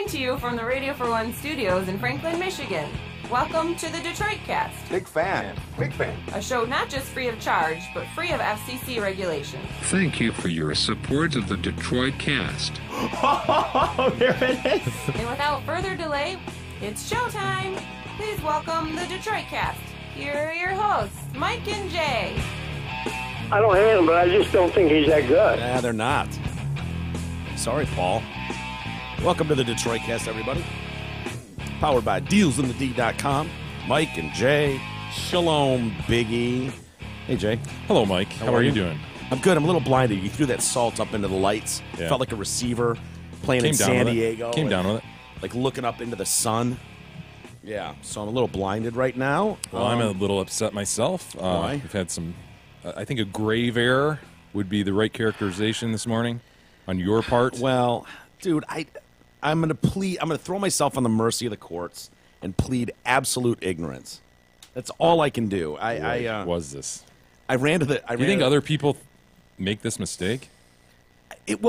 Coming to you from the Radio for One studios in Franklin, Michigan. Welcome to the Detroit Cast. Big fan. Big fan. A show not just free of charge, but free of FCC regulations. Thank you for your support of the Detroit Cast. Oh, there it is. And without further delay, it's showtime. Please welcome the Detroit Cast. Here are your hosts, Mike and Jay. I don't hate him, but I just don't think he's that good. Nah, they're not. Sorry, Paul. Welcome to the Detroit Cast, everybody. Powered by DealsInTheD.com. Mike and Jay. Shalom, Biggie. Hey, Jay. Hello, Mike. How are you doing? I'm good. I'm a little blinded. You threw that salt up into the lights. Yeah. Felt like a receiver playing in San Diego. Came down with it. Like looking up into the sun. Yeah, so I'm a little blinded right now. Well, I'm a little upset myself. Why? We've had some, I think a grave error would be the right characterization this morning on your part. Well, dude, I'm going to throw myself on the mercy of the courts and plead absolute ignorance. That's all I can do. What was this? I ran to the. Do you think other people make this mistake? If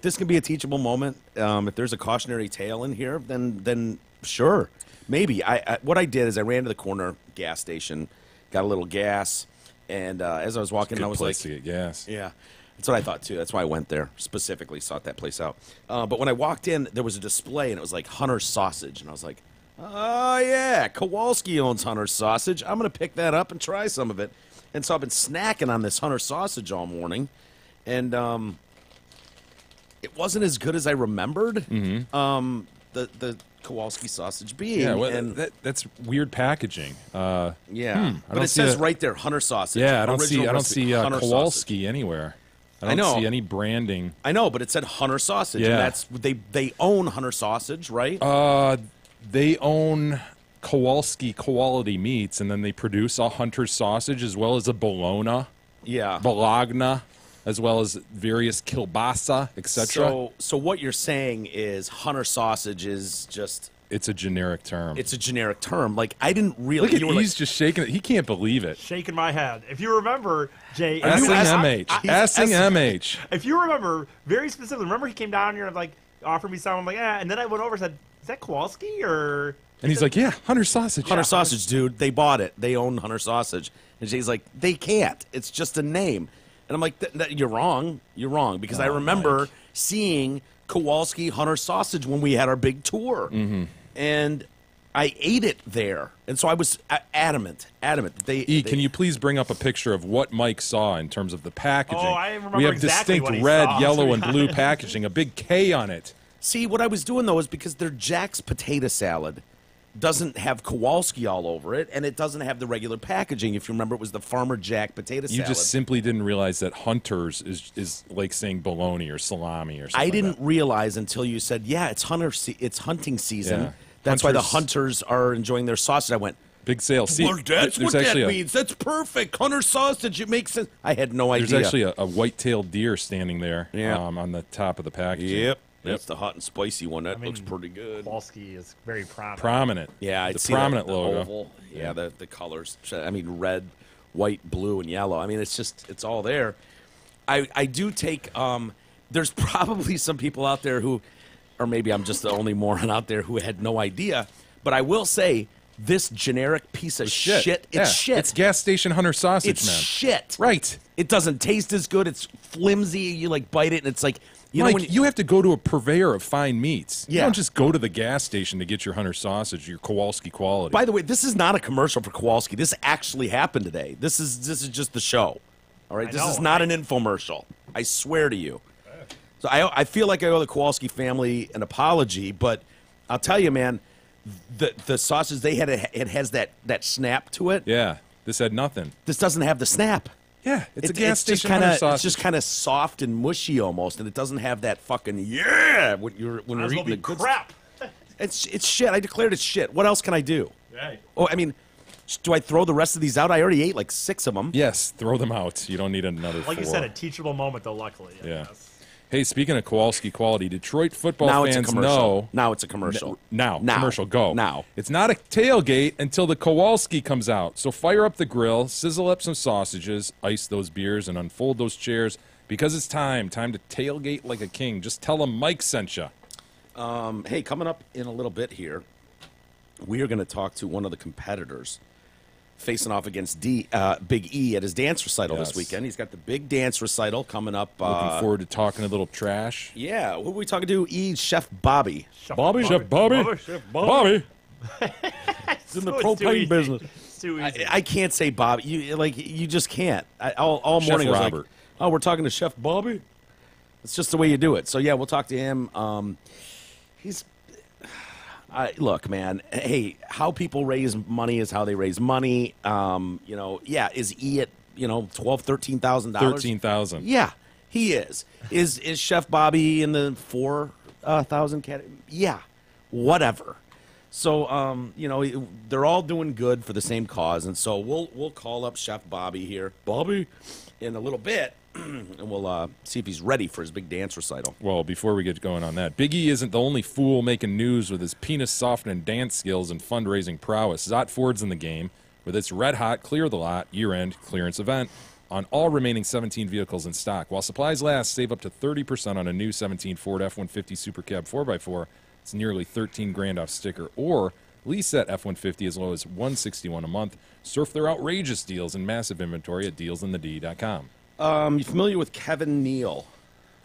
this can be a teachable moment, if there's a cautionary tale in here, then sure, maybe. What I did is I ran to the corner gas station, got a little gas, and as I was walking, I was like, to get gas. yeah. That's what I thought, too. That's why I went there, specifically sought that place out. But when I walked in, there was a display, and it was like Hunter's Sausage. And I was like, oh, yeah, Kowalski owns Hunter's Sausage. I'm going to pick that up and try some of it. And so I've been snacking on this Hunter's Sausage all morning. And it wasn't as good as I remembered the Kowalski sausage being. Yeah, well, and that's weird packaging. but it says see right there, Hunter Sausage. Yeah, I don't see Hunter Kowalski sausage. anywhere. I I know. don't see any branding. I know, but it said Hunter Sausage. Yeah. And that's they own Hunter Sausage, right? They own Kowalski Quality Meats, and then they produce a Hunter's Sausage as well as a Bologna, Yeah. Bologna, as well as various kielbasa, etc. So what you're saying is Hunter Sausage is just It's a generic term. it's a generic term. Like I didn't really. Look at you were he's like, just shaking it. He can't believe it. Shaking my head. If you remember, Jay, Assing MH. Assing MH. if you remember very specifically, remember he came down here and like offered me some. I'm like, and then I went over and said, "Is that Kowalski or?" And he's like, yeah, Hunter's Sausage. Hunter Sausage, dude. They bought it. They own Hunter Sausage. And Jay's like, they can't. It's just a name. And I'm like, you're wrong. You're wrong because I remember Mike. seeing Kowalski Hunter Sausage when we had our big tour, and I ate it there. And so I was adamant. Can you please bring up a picture of what Mike saw in terms of the packaging? Oh, I remember we have exactly distinct what he red, saw. yellow, and blue packaging, a big K on it. See, what I was doing, though, is because their Jack's potato salad doesn't have Kowalski all over it, and it doesn't have the regular packaging. If you remember, it was the Farmer Jack potato salad. You just simply didn't realize that Hunter's is like saying bologna or salami or something. I didn't like realize until you said, yeah, it's hunting season. Yeah. That's why the hunters are enjoying their sausage. I went, that. Big sale. See, well, that's there's what actually that means. That's perfect. Hunter sausage. It makes sense. I had no idea. There's actually a white-tailed deer standing there Yeah. on the top of the packaging. Yep. That's the hot and spicy one. That looks pretty good. Kowalski is very prominent. Prominent. Yeah, I'd the see prominent the logo. Oval. Yeah, the colors. I mean, red, white, blue, and yellow. I mean, it's all there. I do take. There's probably some people out there who, or maybe I'm just the only moron out there who had no idea. But I will say, this generic piece of shit. It's shit. It's gas station Hunter Sausage, It's man. shit. Right. It doesn't taste as good. It's flimsy. You like bite it, and it's like you know Mike, when you have to go to a purveyor of fine meats. You Yeah. don't just go to the gas station to get your Hunter Sausage, your Kowalski quality. By the way, this is not a commercial for Kowalski. This actually happened today. This is just the show. All right, this is not an infomercial. I swear to you. So I feel like I owe the Kowalski family an apology, but I'll tell you, man, the sausage they had, it has that snap to it. Yeah, this had nothing. This doesn't have the snap. Yeah, it's a gas station kinda, Hunter Sausage. It's just kind of soft and mushy almost, and it doesn't have that fucking when you're eating the good crap. It's shit. I declared it's shit. What else can I do? Right. Oh, I mean, do I throw the rest of these out? I already ate like 6 of them. Yes, throw them out. You don't need another Like 4. you said, a teachable moment, though. Luckily. I Yeah. guess. Hey, speaking of Kowalski quality, Detroit football Now fans it's a commercial. know. Now it's a commercial. Now, commercial, go. Now. It's not a tailgate until the Kowalski comes out. So fire up the grill, sizzle up some sausages, ice those beers, and unfold those chairs because it's time to tailgate like a king. Just tell them Mike sent you. Hey, coming up in a little bit here, we are going to talk to one of the competitors facing off against Big E at his dance recital this weekend. He's got the big dance recital coming up. Looking forward to talking a little trash. Yeah, who are we talking to? Chef Bobby. Chef Bobby. It's in the propane business. It's too easy. I can't say Bobby. You just can't. All Chef morning I was Robert. like, oh, we're talking to Chef Bobby? It's just the way you do it. So, yeah, we'll talk to him. Look, man, hey, how people raise money is how they raise money. Is E at, $12,000, $13,000? $13,000. Yeah, he is. Is Chef Bobby in the 4,000 category? Yeah, whatever. So, they're all doing good for the same cause, and so we'll call up Chef Bobby here, Bobby, in a little bit, and we'll see if he's ready for his big dance recital. Well, before we get going on that, Big E isn't the only fool making news with his penis-softening dance skills and fundraising prowess. Zott Ford's in the game with its red-hot Clear the Lot year-end clearance event on all remaining 17 vehicles in stock. While supplies last, save up to 30% on a new 17 Ford F-150 Super Cab 4x4. It's nearly $13,000 off sticker, or lease that F-150 as low as $161 a month. Surf their outrageous deals and massive inventory at dealsinthed.com. You familiar with Kevin Neal?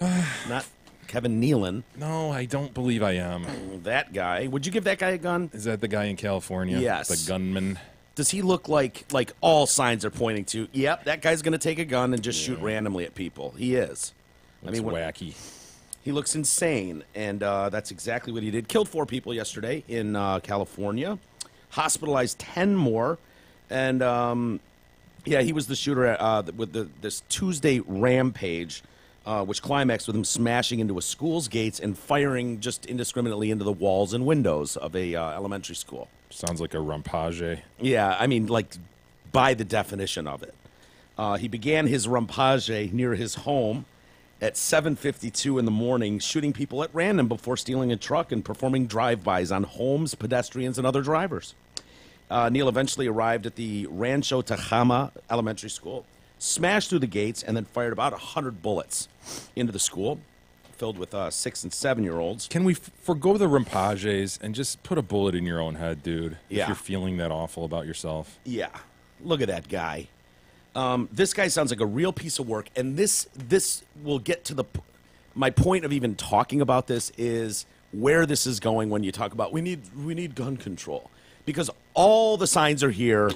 Not Kevin Nealon. No, I don't believe I am. That guy. Would you give that guy a gun? Is that the guy in California? Yes. The gunman? Does he look like all signs are pointing to, yep, that guy's going to take a gun and just shoot randomly at people? He is. Looks wacky. He looks insane, and that's exactly what he did. Killed 4 people yesterday in California. Hospitalized 10 more. And, he was the shooter with this Tuesday rampage, which climaxed with him smashing into a school's gates and firing just indiscriminately into the walls and windows of a elementary school. Sounds like a rampage. Yeah, I mean, by the definition of it. He began his rampage near his home at 7:52 in the morning, shooting people at random before stealing a truck and performing drive-bys on homes, pedestrians, and other drivers. Neal eventually arrived at the Rancho Tajama Elementary School, smashed through the gates, and then fired about 100 bullets into the school, filled with 6- and 7-year-olds. Can we forgo the rampages and just put a bullet in your own head, dude? Yeah. If you're feeling that awful about yourself. Yeah. Look at that guy. This guy sounds like a real piece of work, and this will get to my point of even talking about this is where this is going when you talk about we need gun control, because all the signs are here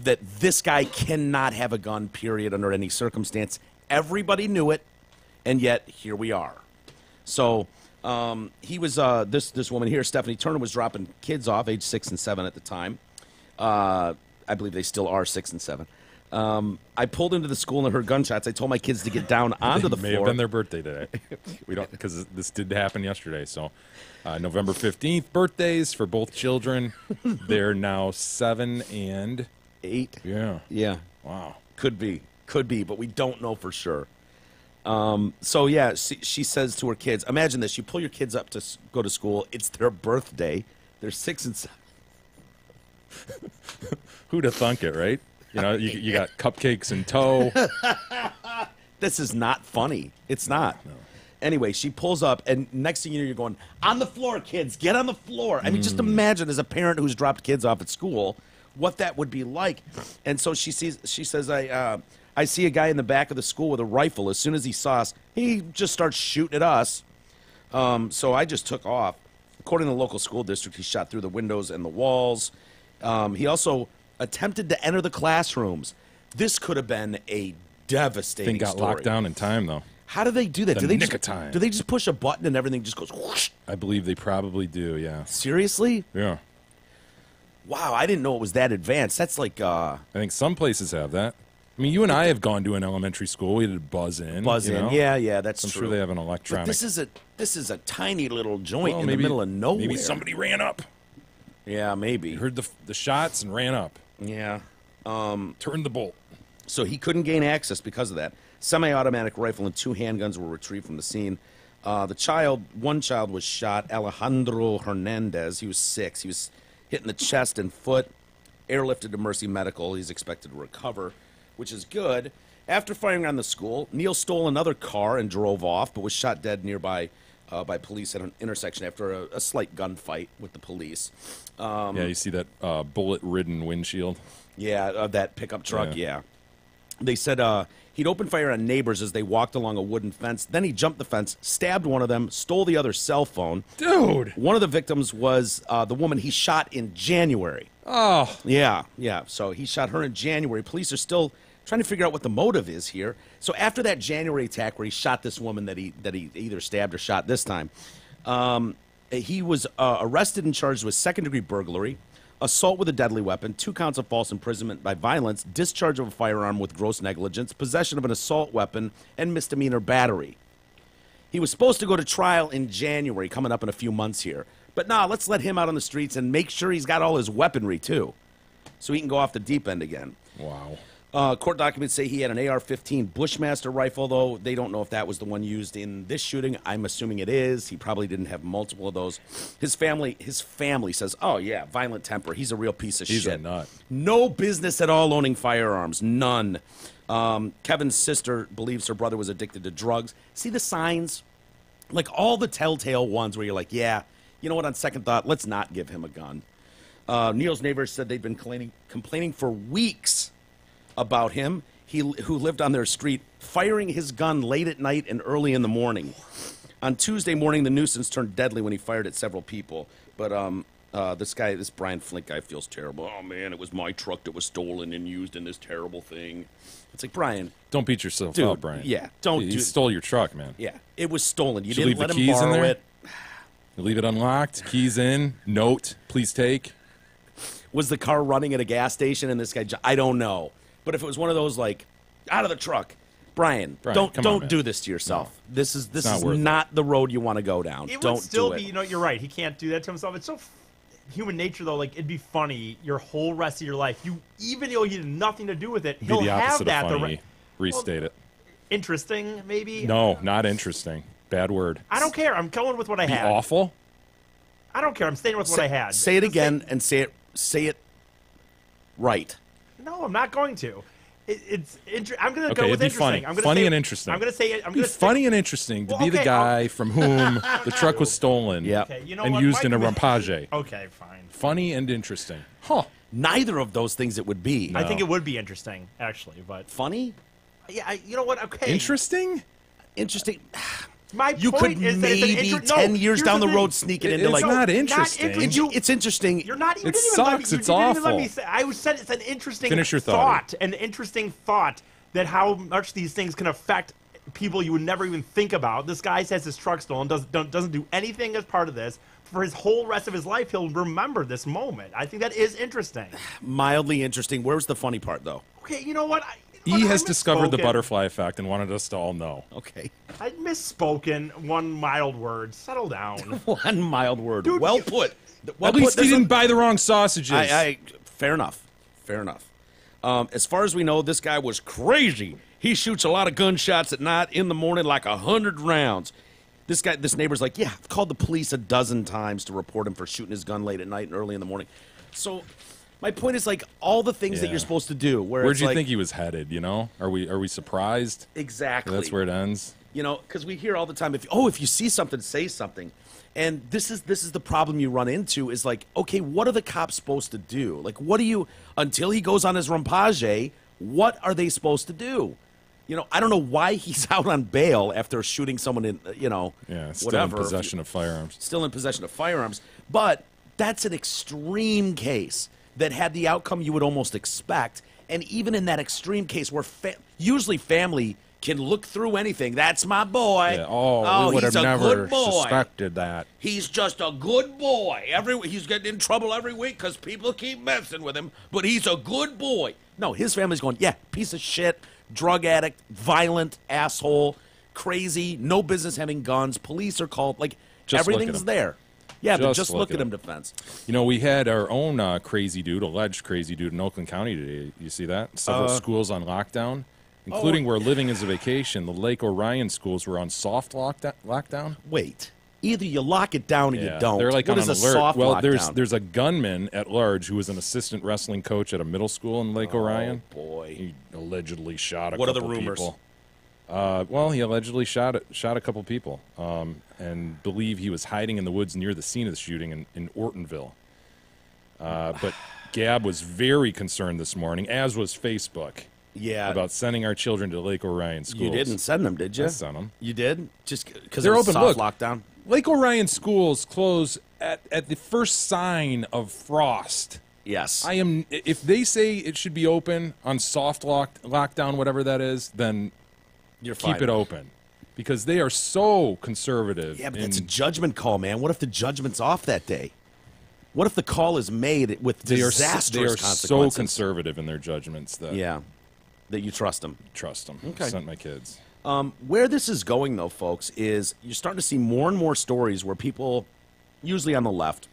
that this guy cannot have a gun, period, under any circumstance. Everybody knew it, and yet here we are. So he was this woman here, Stephanie Turner, was dropping kids off, age 6 and 7 at the time. I believe they still are 6 and 7. I pulled into the school and heard gunshots. I told my kids to get down onto the floor. May have been their birthday today. We don't, because this did happen yesterday. So November 15th, birthdays for both children. They're now 7 and 8. Yeah. Yeah. Wow. Could be, but we don't know for sure. So yeah, she says to her kids, imagine this: you pull your kids up to go to school. It's their birthday. They're 6 and 7. Who'd have thunk it, right? You got cupcakes in tow. This is not funny. It's not. No. Anyway, she pulls up, and next thing you know, you're going, on the floor, kids, get on the floor. I mean, just imagine as a parent who's dropped kids off at school, what that would be like. And so she says, I see a guy in the back of the school with a rifle. As soon as he saw us, he just starts shooting at us. So I just took off. According to the local school district, he shot through the windows and the walls. He also attempted to enter the classrooms. This could have been a devastating Thing got story. locked down in time, though. How do they do that? The nick of time. Do they just push a button and everything just goes whoosh? I believe they probably do, yeah. Seriously? Yeah. Wow, I didn't know it was that advanced. That's like... I think some places have that. I mean, you and I have gone to an elementary school. We did buzz in. Yeah, that's I'm true. sure they have an electronic. But this is a tiny little joint in maybe, the middle of nowhere. Maybe somebody ran up. Yeah, maybe. You heard the shots and ran up. Yeah. Turned the bolt. So he couldn't gain access because of that. Semi-automatic rifle and 2 handguns were retrieved from the scene. One child was shot, Alejandro Hernandez. He was 6. He was hit in the chest and foot, airlifted to Mercy Medical. He's expected to recover, which is good. After firing on the school, Neal stole another car and drove off, but was shot dead nearby by police at an intersection after a slight gunfight with the police. Yeah, you see that bullet-ridden windshield? Yeah, that pickup truck, Yeah. yeah. They said he'd opened fire on neighbors as they walked along a wooden fence. Then he jumped the fence, stabbed one of them, stole the other's cell phone. Dude! One of the victims was the woman he shot in January. Oh. Yeah. So he shot her in January. Police are still trying to figure out what the motive is here. So after that January attack where he shot this woman that he either stabbed or shot this time, he was arrested and charged with second-degree burglary, assault with a deadly weapon, 2 counts of false imprisonment by violence, discharge of a firearm with gross negligence, possession of an assault weapon, and misdemeanor battery. He was supposed to go to trial in January, coming up in a few months here. But let's let him out on the streets and make sure he's got all his weaponry, too, so he can go off the deep end again. Wow. Court documents say he had an AR-15 Bushmaster rifle, though they don't know if that was the one used in this shooting. I'm assuming it is. He probably didn't have multiple of those. His family says, oh, yeah, violent temper. He's a real piece of shit. He's a nut. No business at all owning firearms. None. Kevin's sister believes her brother was addicted to drugs. See the signs? Like all the telltale ones where you're like, yeah, you know what, on second thought, let's not give him a gun. Neal's neighbors said they'd been complaining for weeks about him, who lived on their street, firing his gun late at night and early in the morning. On Tuesday morning, the nuisance turned deadly when he fired at several people. But this Brian Flint guy feels terrible. Oh, man, it was my truck that was stolen and used in this terrible thing. It's like, Brian. Don't beat yourself Dude, up, Brian. Yeah, don't He do stole your truck, man. Yeah, it was stolen. You Should didn't leave let the him keys in borrow there? it. You leave it unlocked, keys in, note, please take. Was the car running at a gas station and this guy, I don't know. But if it was one of those, like, out of the truck, Brian don't do this to yourself. No. This is not the road you want to go down. It don't would still do be, it. you're right. He can't do that to himself. It's so human nature, though. Like, it'd be funny your whole rest of your life. Even though you had nothing to do with it, he'll be the have opposite that. of funny. Restate it. Interesting, maybe? No, not interesting. Bad word. I don't care. I'm going with what I had. Awful? I don't care. I'm staying with what I had. Say it again and say it right. No, I'm not going to. I'm going to go with interesting. Funny. I'm gonna funny say, and interesting. I'm going to say it. I'm be going to funny and interesting to be the guy from whom the truck was stolen Okay, and used in a rampage. Okay, fine. Funny and interesting. Huh. Neither of those things it would be. No. I think it would be interesting, actually, but funny? yeah, you know what? Okay. Interesting? Interesting. My You point could is that maybe it's an 10 years here's down the thing. road sneak it into It's like. not interesting. It's interesting. You're not. You It didn't even let me- sucks. you It's didn't even let awful. me say. I said it's an interesting Finish your thought. An interesting thought that how much these things can affect people you would never even think about. This guy says his truck stolen, doesn't do anything as part of this. For his whole rest of his life, he'll remember this moment. I think that is interesting. Mildly interesting. Where's the funny part, though? Okay, you know what? He has discovered the misspoken. butterfly effect and wanted us to all know. Okay. I misspoken one mild word. Settle down. One mild word. Dude, well you- put. Well At least put. he didn't buy the wrong sausages. Fair enough. Fair enough. As far as we know, this guy was crazy. He shoots a lot of gunshots at night, in the morning, like 100 rounds. This neighbor's like, yeah, I've called the police a dozen times to report him for shooting his gun late at night and early in the morning. So my point is, like, all the things that Yeah. you're supposed to do. Where'd it's you like, think he was headed, you know? Are we surprised? Exactly. That's where it ends. You know, because we hear all the time, if you see something, say something. And this is the problem you run into is like, okay, what are the cops supposed to do? Like, what do you, until he goes on his rampage, what are they supposed to do? You know, I don't know why he's out on bail after shooting someone in, Yeah, still whatever. in possession of firearms. Still in possession of firearms. But that's an extreme case that had the outcome you would almost expect. And even in that extreme case where usually family can look through anything. That's my boy. Yeah. We would have he's a never good boy. suspected that. He's just a good boy. He's getting in trouble every week because people keep messing with him, but he's a good boy. No, his family's going, yeah, piece of shit, drug addict, violent, asshole, crazy, no business having guns. Police are called. Like, Just look at everything's him. there. Yeah, but Just just look look at at him him. defense. You know, we had our own alleged crazy dude in Oakland County today. You see that? Several schools on lockdown, including where living is a vacation. The Lake Orion schools were on soft lockdown. Wait. Either you lock it down or you don't. They're like What on is an a alert. soft Well, lockdown? there's a gunman at large who was an assistant wrestling coach at a middle school in Lake Orion. Boy. He allegedly shot a What are the couple rumors? people. Well, he allegedly shot a couple people, and believe he was hiding in the woods near the scene of the shooting in Ortonville. But Gab was very concerned this morning, as was Facebook. Yeah. About sending our children to Lake Orion schools. You didn't send them, did you? I sent them. You did? Just because They're it was open. soft lockdown? Lake Orion schools close at the first sign of frost. Yes. If they say it should be open on soft lockdown, whatever that is, then You're fine. keep it open. Because they are so conservative. Yeah, but that's a judgment call, man. What if the judgment's off that day? What if the call is made with disastrous They are consequences? so conservative in their judgments that that you trust them. Trust them. Okay. Sent my kids. Where this is going, though, folks, is you're starting to see more and more stories where people, usually on the left,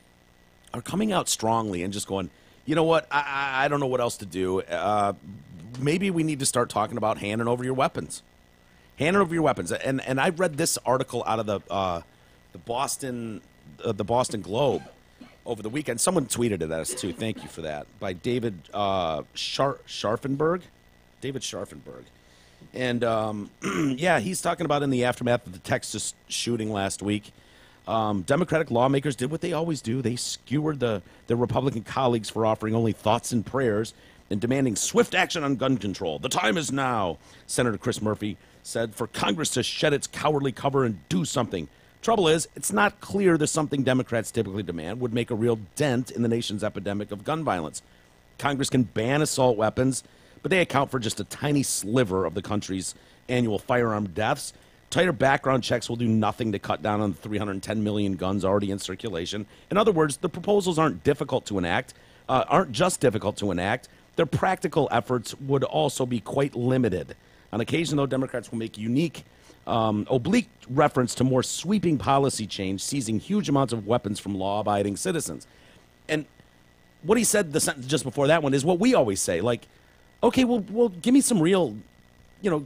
are coming out strongly and just going, you know what, I don't know what else to do. Maybe we need to start talking about handing over your weapons. Handing over your weapons. And I read this article out of the Boston Globe over the weekend. Someone tweeted it at us, too. Thank you for that. By David Scharfenberg. David Scharfenberg. And, yeah, he's talking about in the aftermath of the Texas shooting last week, Democratic lawmakers did what they always do. They skewered their Republican colleagues for offering only thoughts and prayers and demanding swift action on gun control. The time is now, Senator Chris Murphy said, for Congress to shed its cowardly cover and do something. Trouble is, it's not clear that something Democrats typically demand would make a real dent in the nation's epidemic of gun violence. Congress can ban assault weapons, but they account for just a tiny sliver of the country's annual firearm deaths. Tighter background checks will do nothing to cut down on the 310 million guns already in circulation. In other words, the proposals aren't difficult to enact, aren't just difficult to enact. Their practical efforts would also be quite limited. On occasion, though, Democrats will make unique, oblique reference to more sweeping policy change, seizing huge amounts of weapons from law-abiding citizens. And what he said, the sentence just before that one, is what we always say, like, okay, well, give me some real,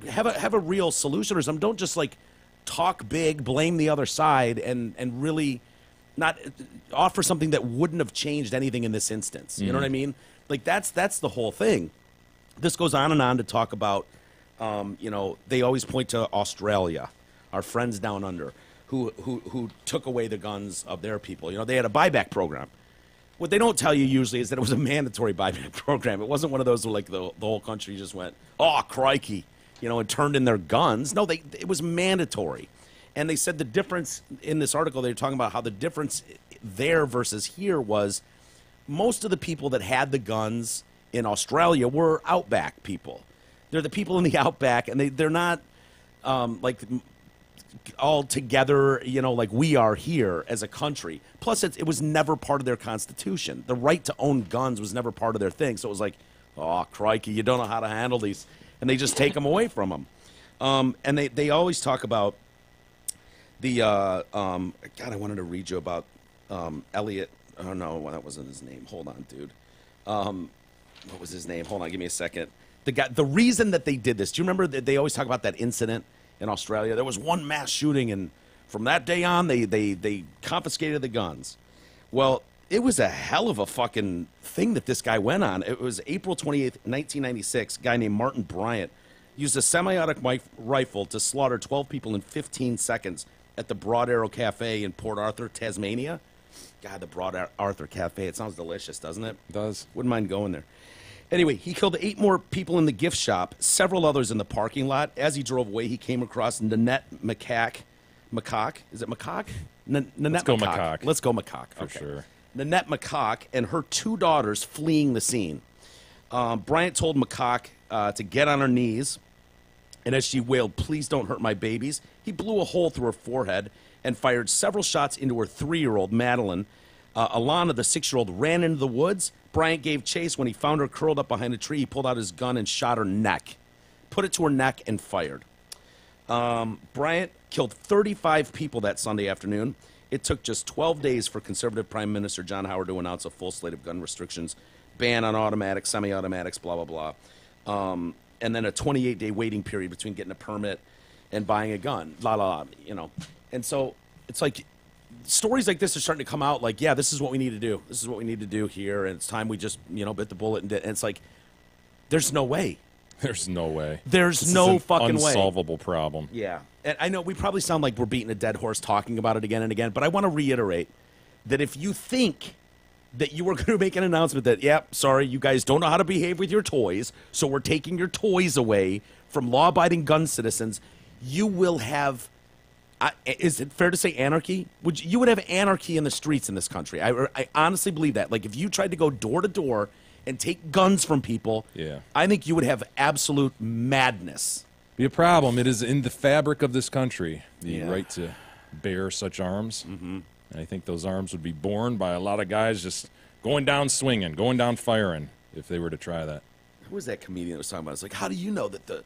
have a real solution or something. Don't just like talk big, blame the other side, and really not offer something that wouldn't have changed anything in this instance. You know what I mean? Like that's the whole thing. This goes on and on to talk about, they always point to Australia, our friends down under, who took away the guns of their people. They had a buyback program. What they don't tell you usually is that it was a mandatory buyback program. It wasn't one of those where like the whole country just went, oh, crikey, and turned in their guns. No, it was mandatory. And they said the difference in this article, they were talking about how the difference there versus here was most of the people that had the guns in Australia were outback people. They're the people in the outback, and they're not like all together, like we are here as a country. Plus, it was never part of their constitution. The right to own guns was never part of their thing. So it was like, oh, crikey, you don't know how to handle these. And they just take them away from them. And they always talk about the, God, I wanted to read you about Elliot. Oh, no, that wasn't his name. Hold on, dude. What was his name? Hold on, give me a second. The reason that they did this, do you remember that they always talk about that incident in Australia? There was one mass shooting, and from that day on, they confiscated the guns. Well, it was a hell of a fucking thing that this guy went on. It was April 28th, 1996. A guy named Martin Bryant used a semi-automatic rifle to slaughter 12 people in 15 seconds at the Broad Arrow Cafe in Port Arthur, Tasmania. God, the Broad Arthur Cafe. It sounds delicious, doesn't it? It does. Wouldn't mind going there. Anyway, he killed 8 more people in the gift shop, several others in the parking lot. As he drove away, he came across Nanette McCack. Is it McCack? Nanette Let's go McCack. McCack. Let's go McCack. For sure. Nanette McCack and her 2 daughters fleeing the scene. Bryant told McCack to get on her knees, and as she wailed, "Please don't hurt my babies," he blew a hole through her forehead and fired several shots into her 3-year-old, Madeline. Alana, the 6-year-old, ran into the woods. Bryant gave chase. When he found her curled up behind a tree, he pulled out his gun and shot her neck. Put it to her neck and fired. Bryant killed 35 people that Sunday afternoon. It took just 12 days for conservative Prime Minister John Howard to announce a full slate of gun restrictions, ban on automatics, semi-automatics, blah, blah, blah. And then a 28-day waiting period between getting a permit and buying a gun, And so it's like stories like this are starting to come out like, yeah, this is what we need to do. This is what we need to do here, and it's time we just, bit the bullet and did. And it's like, there's no way. There's no way. There's This no is an fucking way. unsolvable problem. Yeah. And I know we probably sound like we're beating a dead horse talking about it again and again, but I want to reiterate that if you think that you were going to make an announcement that, sorry, you guys don't know how to behave with your toys, so we're taking your toys away from law-abiding gun citizens, you will have, is it fair to say anarchy? You would have anarchy in the streets in this country. I honestly believe that. Like, if you tried to go door to door and take guns from people, I think you would have absolute madness. Be a problem. It is in the fabric of this country, the right to bear such arms. Mm-hmm. And I think those arms would be borne by a lot of guys just going down swinging, going down firing, if they were to try that. Who was that comedian that was talking about? It's like, how do you know that the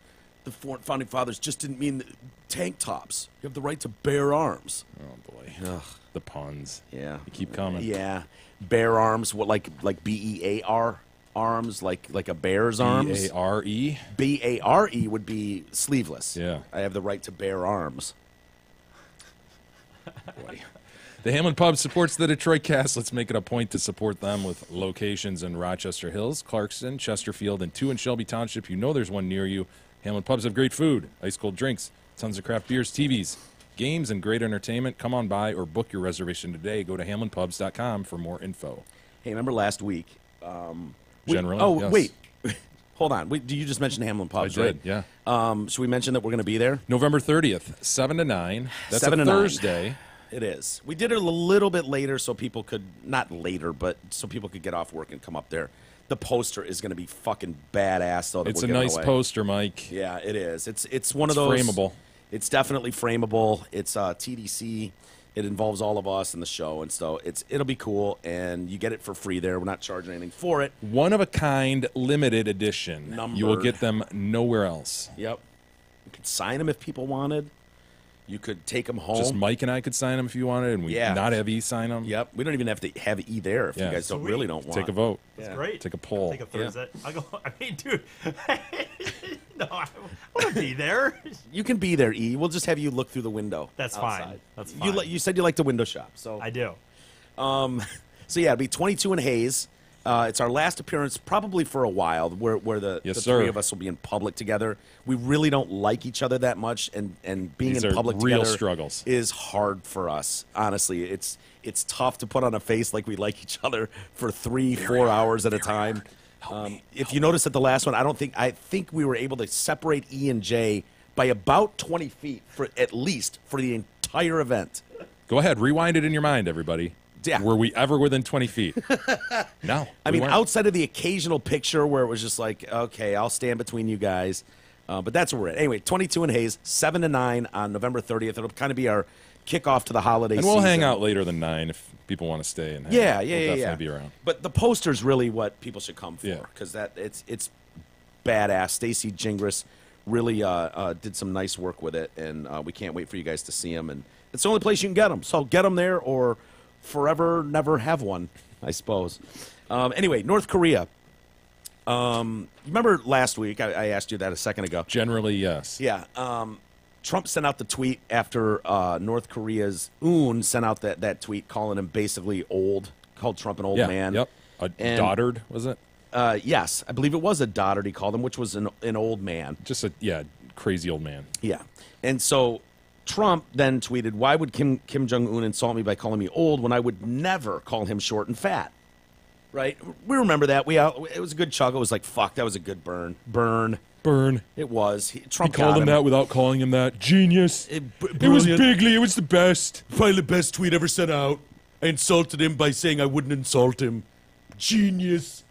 founding fathers just didn't mean tank tops? You have the right to bear arms. Oh, boy. Ugh. The puns. Yeah. They keep coming. Yeah. Bear arms, what, like B-E-A-R arms, like a bear's arms? B-A-R-E? B-A-R-E would be sleeveless. Yeah. I have the right to bear arms. Boy. The Hamlin Pub supports the Detroit Cast. Let's make it a point to support them with locations in Rochester Hills, Clarkston, Chesterfield, and 2 in Shelby Township. You know there's one near you. Hamlin Pubs have great food, ice-cold drinks, tons of craft beers, TVs, games, and great entertainment. Come on by or book your reservation today. Go to hamlinpubs.com for more info. Hey, remember last week? Generally, yes. Wait. Hold on. Did you just mention Hamlin Pubs, I did, right? yeah. Should we mention that we're going to be there? November 30th, 7 to 9. That's 7 a to 9. Thursday. It is. We did it a little bit later so people could, not later, but so people could get off work and come up there. The poster is going to be fucking badass, though. It's a nice poster, Mike. Yeah, it is. It's one of those. Frameable. It's definitely frameable. It's TDC. It involves all of us in the show, and so it'll be cool. And you get it for free there. We're not charging anything for it. One of a kind, limited edition. Numbered. You will get them nowhere else. Yep. You could sign them if people wanted. You could take them home. Just Mike and I could sign them if you wanted, and we not have E sign them. Yep. We don't even have to have E there if you guys really don't want. Take a vote. That's great. Take a poll. Take a Thursday. I'll go. I mean, dude. No, I want to be there. You can be there, E. We'll just have you look through the window. That's outside. fine. That's fine. You said you like to window shop, so I do. So yeah, it'll be 22 and Hayes. It's our last appearance, probably for a while, where the three of us will be in public together. We really don't like each other that much, and being These in are public real together struggles. is hard for us. Honestly, it's tough to put on a face like we like each other for 3-4 hours at a time. If you notice at the last one, I think we were able to separate E and J by about 20 feet at least for the entire event. Go ahead, rewind it in your mind, everybody. Yeah. Were we ever within 20 feet? No. I mean, weren't. outside of the occasional picture where it was just like, okay, I'll stand between you guys. But that's where we're at. Anyway, 22 and Hayes, 7 to 9 on November 30th. It'll kind of be our kickoff to the holiday And season. we'll hang out later than 9 if people want to stay. And hang out. We'll definitely be around. But the poster's really what people should come for, Yeah. because it's badass. Stacy Gingras really did some nice work with it, and we can't wait for you guys to see them. And it's the only place you can get them. So get them there or forever never have one, I suppose. Anyway, North Korea. Remember last week, I asked you that a second ago. Generally, yes. Yeah. Trump sent out the tweet after North Korea's Yoon sent out that tweet calling him basically old, called Trump an old man. Yep. Doddard, was it? Yes, I believe it was a Doddard he called him, which was an old man. Just crazy old man. Yeah. And so Trump then tweeted, "Why would Kim Jong-Un insult me by calling me old when I would never call him short and fat?" Right? We remember that. It was a good chuckle. It was like, fuck, that was a good burn. Burn. It was. Trump He called him that without calling him that. Genius. It was bigly. It was the best. Probably the best tweet ever sent out. I insulted him by saying I wouldn't insult him. Genius.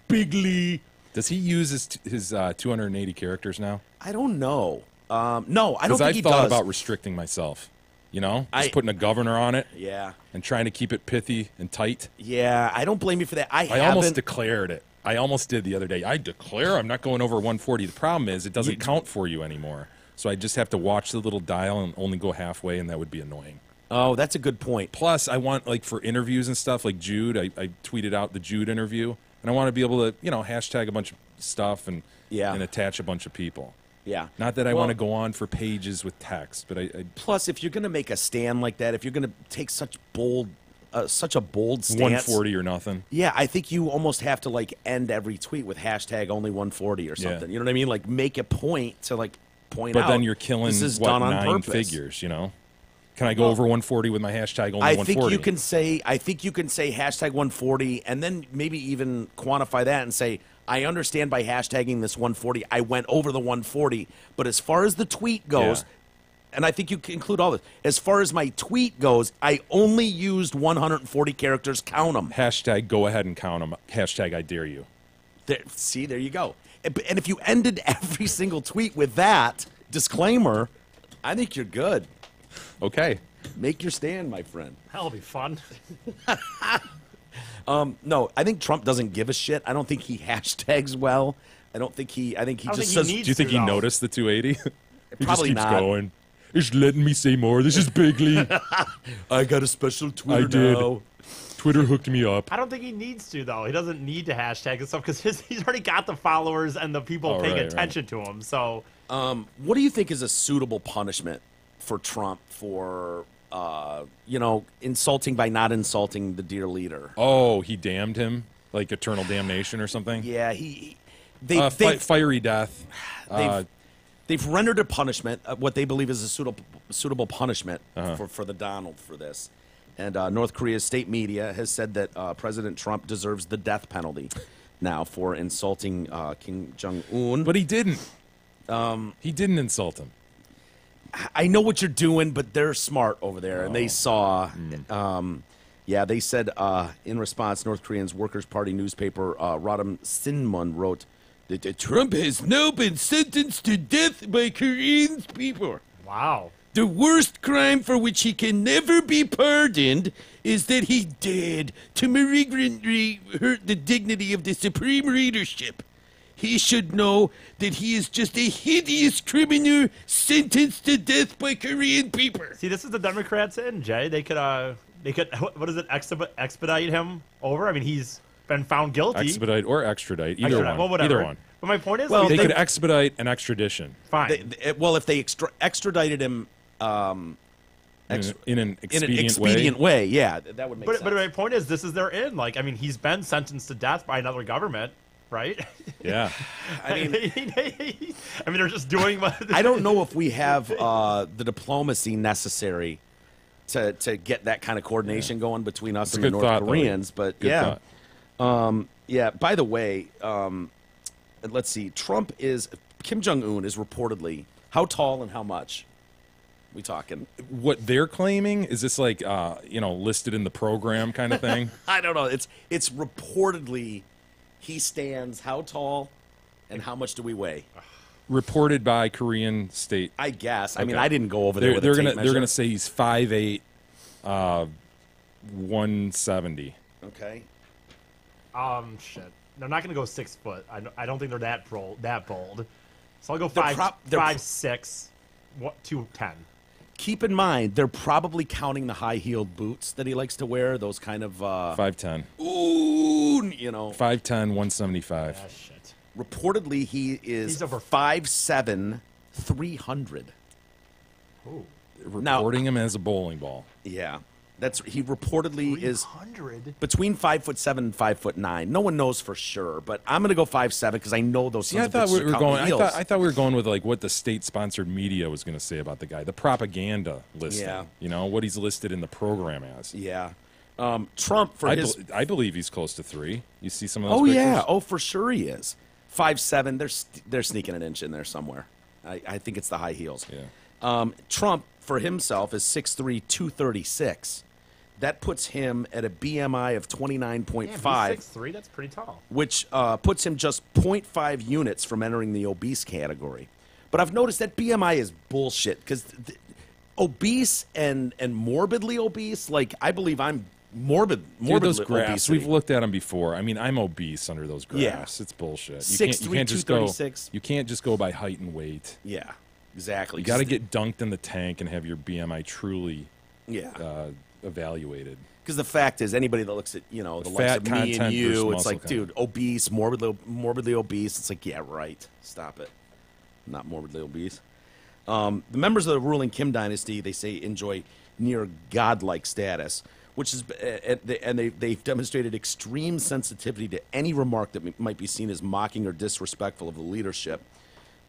Bigly. Does he use his 280 characters now? I don't know. No, I don't Because think I he thought does. about restricting myself. You know? Just putting a governor on it. Yeah. And trying to keep it pithy and tight. Yeah, I don't blame you for that. I almost declared it. I almost did the other day. I declare I'm not going over 140. The problem is it doesn't count for you anymore. So I just have to watch the little dial and only go halfway, and that would be annoying. Oh, that's a good point. Plus, I want, like, for interviews and stuff, like Jude, I tweeted out the Jude interview, and I want to be able to, hashtag a bunch of stuff and attach a bunch of people. Yeah. Not that I want to go on for pages with text, but I plus, if you're going to make a stand like that, if you're going to take such bold such a bold stance. 140 or nothing. Yeah, I think you almost have to like end every tweet with hashtag only 140 or something. Yeah. You know what I mean? Like make a point to like point out. But then you're killing this is what, done on 9 purpose. figures, you know? Can I go over 140 with my hashtag only 140? I think you can say hashtag 140 and then maybe even quantify that and say, I understand by hashtagging this 140, I went over the 140. But as far as the tweet goes, and I think you can include all this, as far as my tweet goes, I only used 140 characters. Count them. Hashtag go ahead and count them. Hashtag I dare you. There you go. And if you ended every single tweet with that disclaimer, I think you're good. Okay. Make your stand, my friend. That'll be fun. No, I think Trump doesn't give a shit. I don't think he hashtags well. I think he I don't just think he says. needs Do you think to, he though. noticed the 280? He Probably just keeps not. going. It's letting me say more. This is bigly. I got a special Twitter I did. now. Twitter hooked me up. I don't think he needs to, though. He doesn't need to hashtag and stuff because he's already got the followers and the people Oh, paying right, attention to him. So What do you think is a suitable punishment for Trump for, insulting by not insulting the dear leader? Oh, he damned him? Like eternal damnation or something? Yeah, they've Fiery death. they've rendered a punishment, what they believe is a suitable punishment Uh-huh. for the Donald for this. And North Korea's state media has said that President Trump deserves the death penalty now for insulting Kim Jong-Un. But he didn't. He didn't insult him. I know what you're doing, but they're smart over there, and Oh. they saw. They said in response, North Korean's Workers' Party newspaper Rodam Sinmun wrote that Trump has now been sentenced to death by Korean people. wow. The worst crime for which he can never be pardoned is that he dared to malignantly hurt the dignity of the supreme leadership. He should know that he is just a hideous criminal sentenced to death by Korean people. See, this is the Democrats in, Jay. They could what is it, expedite him over? I mean, he's been found guilty. Expedite or extradite. Either Extradite, one. well, whatever. Either one. But my point is, Well, I mean, They they- could expedite an extradition fine. If they extradited him in an in an expedient expedient way. way, yeah, that would make sense. But my point is, this is their in. Like, I mean, he's been sentenced to death by another government, right? Yeah. I mean, they're just doing what I don't know if we have the diplomacy necessary to get that kind of coordination going between us and the good North thought, though. Koreans. But Good yeah, thought. yeah. By the way, let's see. Kim Jong-Un is reportedly how tall and how much? We talking? What they're claiming is this like listed in the program kind of thing. I don't know. It's reportedly he stands how tall and how much do we weigh? Reported by Korean state. I guess. I mean, Okay. I didn't go over there with They're a tape gonna measure. say he's 5'8", 170. Okay. Shit. They're not going to go 6 foot. I don't think they're that bold. So I'll go They're 5'6", 210. Keep in mind, they're probably counting the high-heeled boots that he likes to wear. Those kind of 5'10". ooh, 5'10", 175. Ah, shit. Reportedly, he is He's over 5'7", 300. Ooh. Reporting him as a bowling ball. Yeah, he reportedly is 300? between 5'7" and 5'9". No one knows for sure, but I'm gonna go 5'7" because I know those. Yeah, I sons of thought bitches we are were counting going. heels. I thought we were going with like what the state-sponsored media was going to say about the guy, the propaganda listing. Yeah. You know what he's listed in the program as. Yeah, Trump for his. I believe he's close to 3. You see some of those Oh pictures? yeah, oh for sure he is 5'7". They're sneaking an inch in there somewhere. I think it's the high heels. Yeah. Trump for himself is 6'3", 236. That puts him at a BMI of 29.5, 6'3", that's pretty tall. which puts him just 0.5 units from entering the obese category. But I've noticed that BMI is bullshit because obese and morbidly obese, like I believe I'm morbidly Dude, those graphs, obesity. we've looked at them before. I mean, I'm obese under those Yeah. graphs. It's bullshit. 6'3", just go. 236. You can't just go by height and weight. Yeah, exactly. You got to get dunked in the tank and have your BMI truly yeah. evaluated. Because the fact is, anybody that looks at the likes Fat of me content and you, versus it's muscle like, content. dude, obese, morbidly obese. It's like, yeah, right. Stop it. Not morbidly obese. The members of the ruling Kim dynasty, they say, enjoy near godlike status, which is they've demonstrated extreme sensitivity to any remark that might be seen as mocking or disrespectful of the leadership.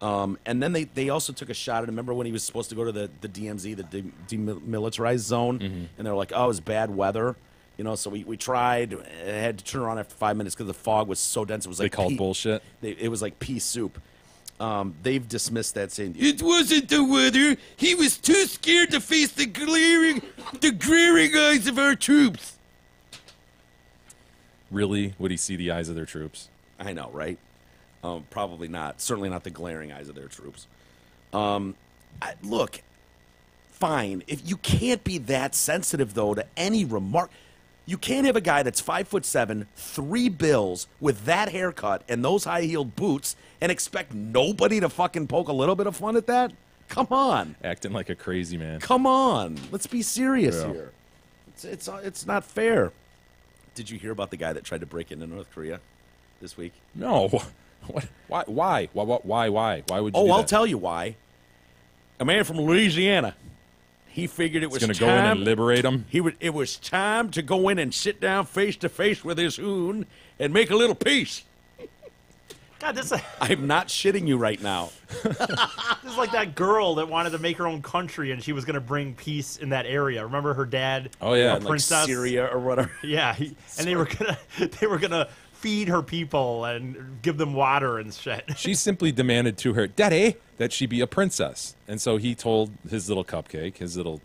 And then they also took a shot at him. Remember when he was supposed to go to the DMZ, the demilitarized zone, and they're like, oh, it was bad weather. You know, so we tried. I had to turn around after 5 minutes because the fog was so dense. It was like They called bullshit. It was like pea soup. They've dismissed that, saying it wasn't the weather. He was too scared to face the glaring eyes of our troops. Really? Would he see the eyes of their troops? I know, right? Probably not. Certainly not the glaring eyes of their troops. Look, fine. If you can't be that sensitive, though, to any remark, you can't have a guy that's 5'7", 3 bills, with that haircut and those high-heeled boots, and expect nobody to fucking poke a little bit of fun at that. Come on, Acting like a crazy man. come on. Let's be serious Yeah. here. It's not fair. Did you hear about the guy that tried to break into North Korea this week? No. What? Why? Why? Why would you? Oh, do I'll that? tell you why. A man from Louisiana. He figured it was He's gonna time. go in and liberate them. It was time to go in and sit down face to face with his hoon and make a little peace. God, this I'm not shitting you right now. is like that girl that wanted to make her own country, and she was going to bring peace in that area. Remember her dad? Oh, yeah. In, like, princess. Syria or whatever. Yeah, and they were gonna feed her people and give them water and shit. She simply demanded to her daddy that she be a princess, and so he told his little cupcake, his little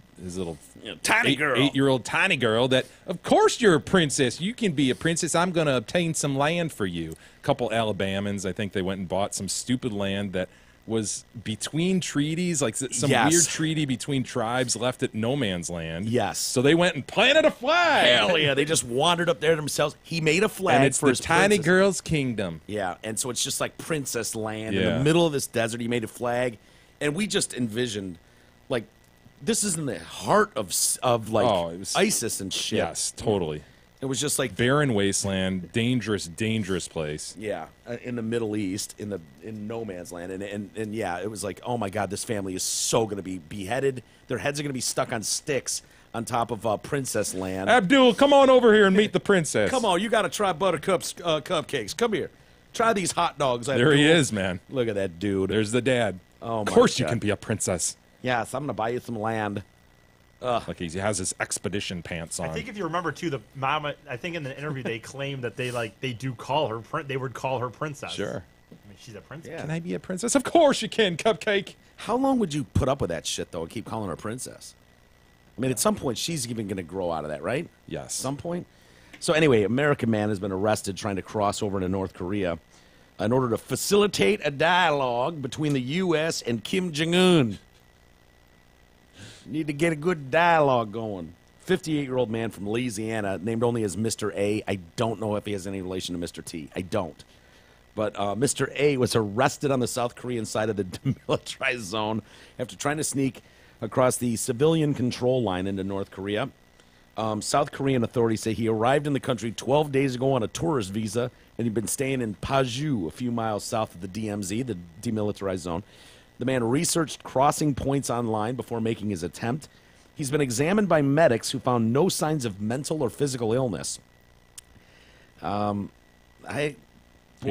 Tiny girl. 8-year-old tiny girl, that of course you're a princess. You can be a princess. I'm going to obtain some land for you. A couple Alabamans, I think they went and bought some stupid land that was between treaties, like some Yes. weird treaty between tribes left at no man's land. Yes. So they went and planted a flag. Hell yeah, they just wandered up there themselves. He made a flag And it's for the his tiny princess. girl's kingdom. Yeah, and so it's just like princess land in Yeah. the middle of this desert. He made a flag, and we just envisioned, like, this is in the heart of like Oh, it was- ISIS and shit. Yes, totally. It was just like Barren wasteland, dangerous place. yeah, in the Middle East, in no man's land, and yeah, it was like, oh my god, this family is so going to be beheaded. Their heads are going to be stuck on sticks on top of princess land. Abdul, come on over here and meet the princess. Come on, you got to try Buttercup's cupcakes. Come here, try these hot dogs. There he is, man. Look at that dude. There's the dad. Oh, of my course you God. can be a princess. Yes, I'm going to buy you some land. Like he has his expedition pants on. I think if you remember too, the mama. I think in the interview they claimed that they do call her. They would call her princess. Sure. I mean, she's a princess. Yeah. Can I be a princess? Of course you can, Cupcake. How long would you put up with that shit though, and keep calling her princess? I mean, at some point she's even going to grow out of that, right? Yes. At some point. So anyway, American man has been arrested trying to cross over into North Korea in order to facilitate a dialogue between the U.S. and Kim Jong-Un. Need to get a good dialogue going. 58-year-old man from Louisiana, named only as Mr. A. I don't know if he has any relation to Mr. T. I don't. But Mr. A was arrested on the South Korean side of the demilitarized zone after trying to sneak across the civilian control line into North Korea. South Korean authorities say he arrived in the country 12 days ago on a tourist visa, and he'd been staying in Paju, a few miles south of the DMZ, the demilitarized zone. The man researched crossing points online before making his attempt. He's been examined by medics who found no signs of mental or physical illness. He's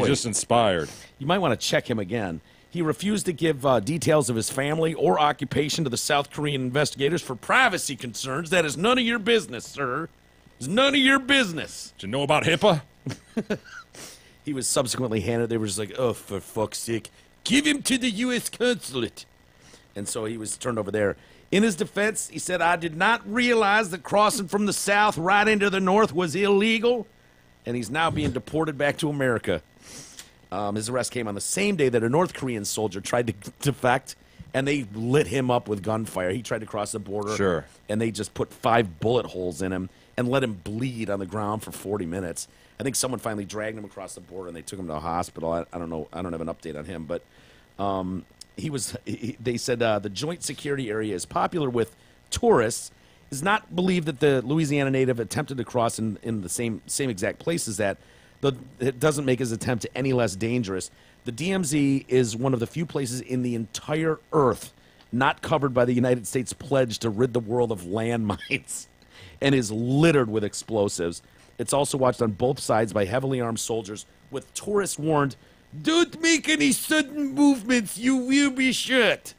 just inspired. You might want to check him again. He refused to give details of his family or occupation to the South Korean investigators for privacy concerns. That is none of your business, sir. It's none of your business. Did you know about HIPAA? He was subsequently handed. They were just like, oh, for fuck's sake, give him to the U.S. consulate. And so he was turned over there. In his defense, he said, I did not realize that crossing from the south right into the north was illegal. And he's now being deported back to America. His arrest came on the same day that a North Korean soldier tried to defect, and they lit him up with gunfire. He tried to cross the border, Sure. and they just put 5 bullet holes in him and let him bleed on the ground for 40 minutes. I think someone finally dragged him across the border, and they took him to a hospital. I don't know. I don't have an update on him, but they said the joint security area is popular with tourists. Is not believed that the Louisiana native attempted to cross in the same exact place as that. It doesn't make his attempt any less dangerous. The DMZ is one of the few places in the entire earth not covered by the United States pledge to rid the world of landmines. and is littered with explosives. It's also watched on both sides by heavily armed soldiers, with tourists warned, "Don't make any sudden movements, you will be shot."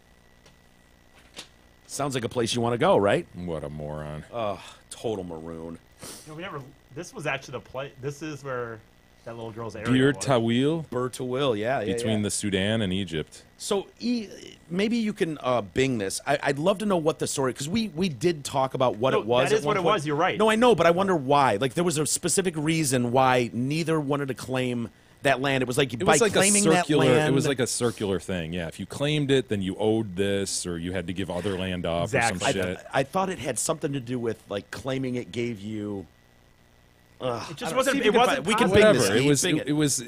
Sounds like a place you want to go, right? What a moron. Total maroon. We never. This was actually the play. This is where that little girl's area Bir was. Tawil Bertawil, yeah. between the Sudan and Egypt. So maybe you can Bing this. I'd love to know what the story, because we did talk about what No, it was. that at is one what it point. was, you're right. No, I know, but I wonder why. Like, there was a specific reason why neither wanted to claim that land. It was like It by was like claiming a circular. that land. It was like a circular thing. Yeah, if you claimed it, then you owed this, or you had to give other land off, or Exactly. some shit. I thought it had something to do with like claiming it gave you. It just wasn't. See if It we can wasn't. find- we can positive. bing this. Whatever. It was. Bing It was.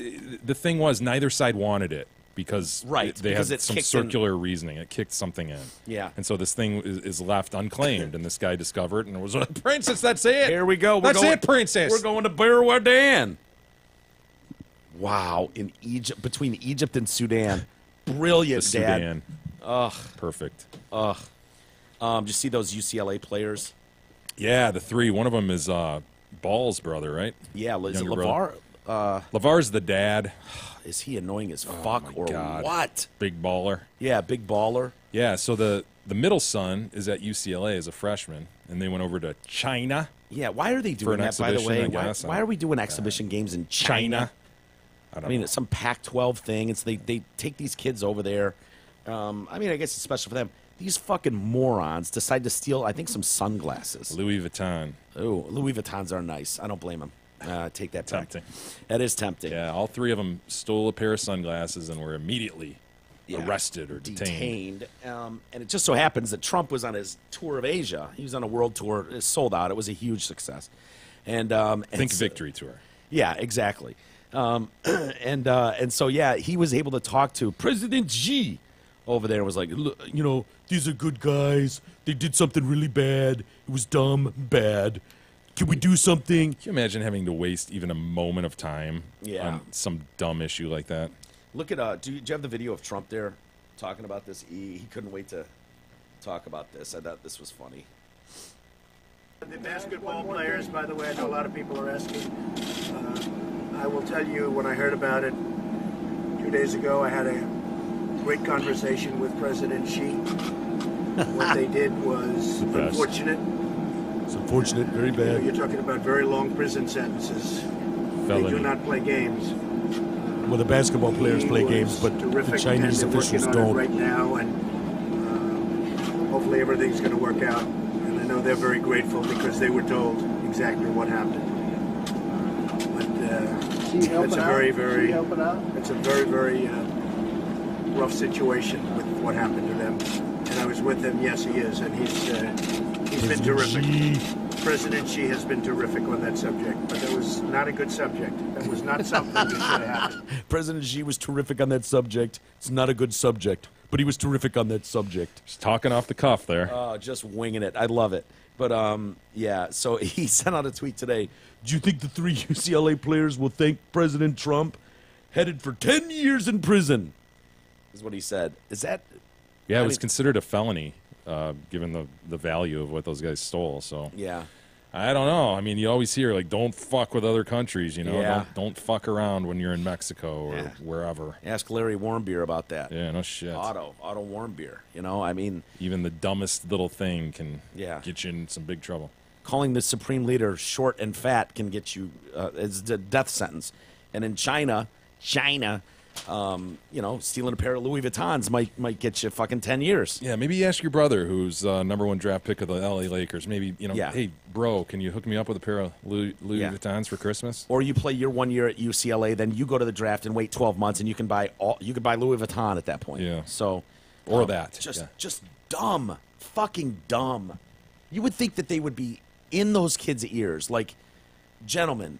The thing was, neither side wanted it because Right, they because had it some kicked in- circular reasoning. It kicked something in. Yeah. And so this thing is left unclaimed, and this guy discovered, and it was princess. That's it. Here we go. That's it, princess. We're going to Berwadan. Wow, in Egypt, between Egypt and Sudan, brilliant, The Dad. Sudan. Ugh. Perfect. Did you see those UCLA players? Yeah, the three. One of them is Ball's brother, right? Yeah, is it Younger LeVar? LeVar's the dad. Is he annoying as fuck my or God. what? Big baller. Yeah, big baller. Yeah, so the middle son is at UCLA as a freshman, and they went over to China. Yeah, why are they doing an that, by the exhibition, way? I guess. Why are we doing exhibition games in China? I don't I mean, know. it's some Pac-12 thing. It's they take these kids over there. I mean, I guess it's special for them. These fucking morons decide to steal, I think, some sunglasses. Louis Vuitton. Oh, Louis Vuittons are nice. I don't blame them. Take that back. Tempting. That is tempting. Yeah, all three of them stole a pair of sunglasses and were immediately arrested or detained. And it just so happens that Trump was on his tour of Asia. He was on a world tour. It sold out. It was a huge success. And Think victory tour. Yeah, exactly. And so yeah, he was able to talk to President Xi over there and was like, "Look, you know, these are good guys. They did something really bad. It was dumb, bad. Can we do something?" Can you imagine having to waste even a moment of time Yeah. on some dumb issue like that? Look at do you have the video of Trump there talking about this? He couldn't wait to talk about this. I thought this was funny. The basketball players, by the way, I know a lot of people are asking. I will tell you, when I heard about it 2 days ago, I had a great conversation with President Xi. What they did was The best. unfortunate. It's unfortunate, very You know, bad. you're talking about very long prison sentences. They Felony. do not play games. Well, the basketball players He play was games, but the terrific, Chinese and they're officials working on it don't. right now, and hopefully everything's going to work out. And I know they're very grateful because they were told exactly what happened. But it's a very, very, it's a very, very rough situation with what happened to them. And I was with him. Yes, he is, and he's been terrific. President Xi has been terrific on that subject, but that was not a good subject. That was not something that should have happened. President Xi was terrific on that subject. It's not a good subject, but he was terrific on that subject. Just talking off the cuff there. Just winging it. I love it. But yeah. So he sent out a tweet today. Do you think the three UCLA players will thank President Trump? Headed for 10 years in prison, is what he said. Is that? Yeah, I it was mean- considered a felony, given the value of what those guys stole. So Yeah. I don't know. I mean, you always hear like, "Don't fuck with other countries," you know. Yeah. Don't fuck around when you're in Mexico or Yeah. wherever. Ask Larry Warmbier about that. Yeah, no shit. Otto Warmbier. You know, I mean, Even the dumbest little thing can Yeah. get you in some big trouble. calling the supreme leader short and fat can get you it's a death sentence. And in China, you know, stealing a pair of Louis Vuittons might get you fucking 10 years. Yeah, maybe ask your brother, who's #1 draft pick of the LA Lakers. Maybe, you know, Yeah. hey, bro, can you hook me up with a pair of Louis Yeah. Vuittons for Christmas? Or you play your 1 year at UCLA, then you go to the draft and wait 12 months, and you can buy Louis Vuitton at that point. Yeah. So, Or that. just dumb, fucking dumb. You would think that they would be in those kids' ears, like, gentlemen.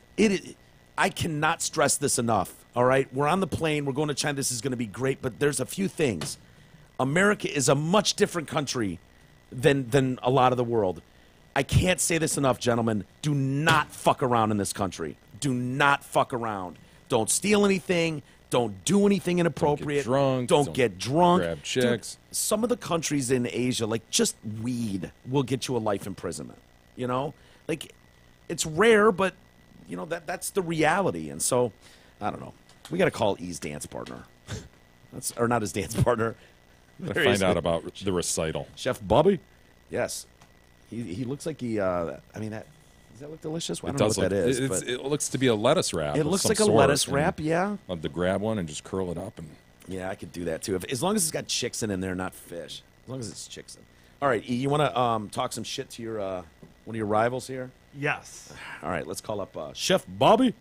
I cannot stress this enough. All right, we're on the plane. We're going to China. This is going to be great, but there's a few things. America is a much different country than a lot of the world. I can't say this enough, gentlemen. Do not fuck around in this country. Do not fuck around. Don't steal anything. Don't do anything inappropriate. drunk. Don't get drunk. Grab Dude, chicks. some of the countries in Asia, like just weed, will get you a life imprisonment. You know, like, it's rare, but you know that's the reality. And so, I don't know. We got to call E's dance partner. Or not his dance partner. Find out about the recital. Chef Bobby. Yes, he looks like he. I mean, does that look delicious? Well, I don't know what that is. But it looks to be a lettuce wrap. it of looks some like a sort, lettuce and wrap. Yeah. Love to grab one and just curl it up and. Yeah, I could do that too. As long as it's got chicken in there, not fish. As long as it's chicken. All right, E, you want to talk some shit to your one of your rivals here? Yes. All right, let's call up Chef Bobby.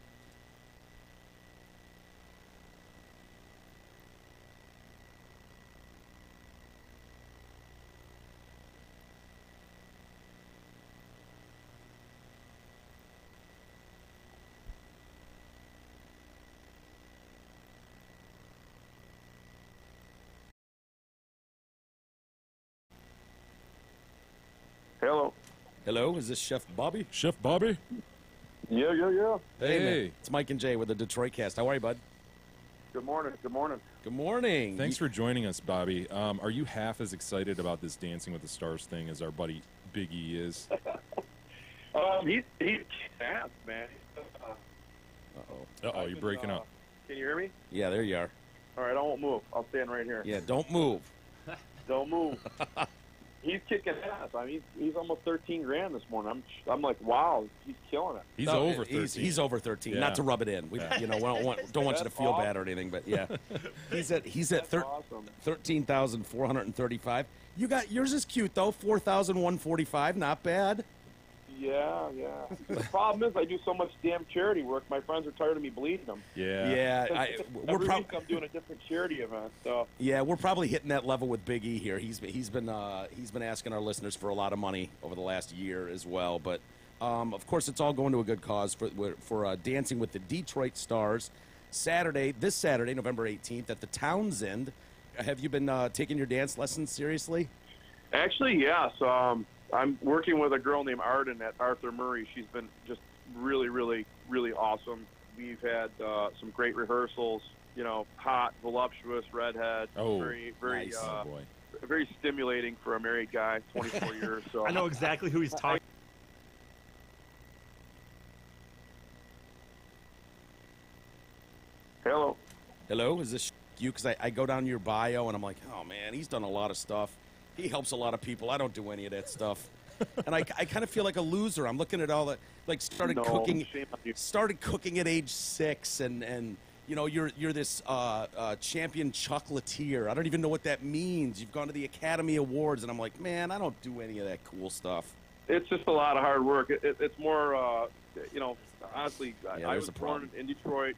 Hello. Hello, is this Chef Bobby? Chef Bobby? Yeah. Hey, man. Hey. It's Mike and Jay with the Detroit Cast. How are you, bud? Good morning. Good morning. Thanks for joining us, Bobby. Are you half as excited about this Dancing with the Stars thing as our buddy Big E is? He's ass, man. Uh-oh, you're breaking up. Can you hear me? Yeah, there you are. All right, I won't move. I'll stand right here. Yeah, don't move. Don't move. He's kicking ass. I mean, he's almost 13 grand this morning. I'm like, wow, he's killing it. He's No, over 13. He's over 13. Yeah. Not to rub it in. We, you know, we don't want you to That's feel awesome. bad or anything, but yeah, he's at That's awesome. 13,435. You got yours is cute though. 4,145. Not bad. Yeah. The problem is I do so much damn charity work. My friends are tired of me bleeding them. Yeah. Yeah, we're Every probably week I'm doing a different charity event. So yeah, we're probably hitting that level with Big E here. He's been asking our listeners for a lot of money over the last year as well. But of course, it's all going to a good cause for Dancing with the Detroit Stars. This Saturday, November 18th, at the Townsend. Have you been taking your dance lessons seriously? actually, yes. I'm working with a girl named Arden at Arthur Murray. She's been just really, really, really awesome. We've had some great rehearsals. You know, hot, voluptuous, redhead. Oh, very, very, nice. Oh, boy. very stimulating for a married guy, 24 years. So I know exactly who he's talking. Hello. Hello, is this you? Because I go down your bio and I'm like, oh man, he's done a lot of stuff. He helps a lot of people. I don't do any of that stuff. And I kind of feel like a loser. I'm looking at all that, like started No, cooking, shame on you. started cooking at age 6, and you know you're this champion chocolatier. I don't even know what that means. You've gone to the Academy Awards, and I'm like, man, I don't do any of that cool stuff. It's just a lot of hard work. It's more, you know, honestly, Yeah, I there's was a born problem. in Detroit.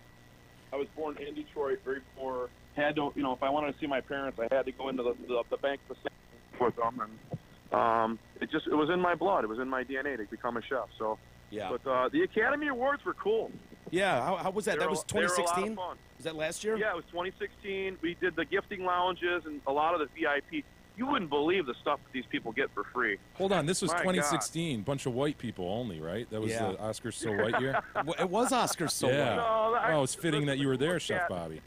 I was born in Detroit, very poor. Had to, you know, if I wanted to see my parents, I had to go into the bank with them, and it was in my blood. It was in my DNA to become a chef. So, Yeah, but the Academy Awards were cool. yeah. How was that? They That were- was they were a lot of 2016. fun. Was that last year? Yeah, it was 2016. We did the gifting lounges and a lot of the VIP. You wouldn't believe the stuff that these people get for free. Hold on, this was My 2016. Bunch of white people only, right? That was Yeah. the Oscars So White year? It was Oscars so Yeah. white. No, Oh, it's fitting that you were there, Coolest Chef cat- Bobby.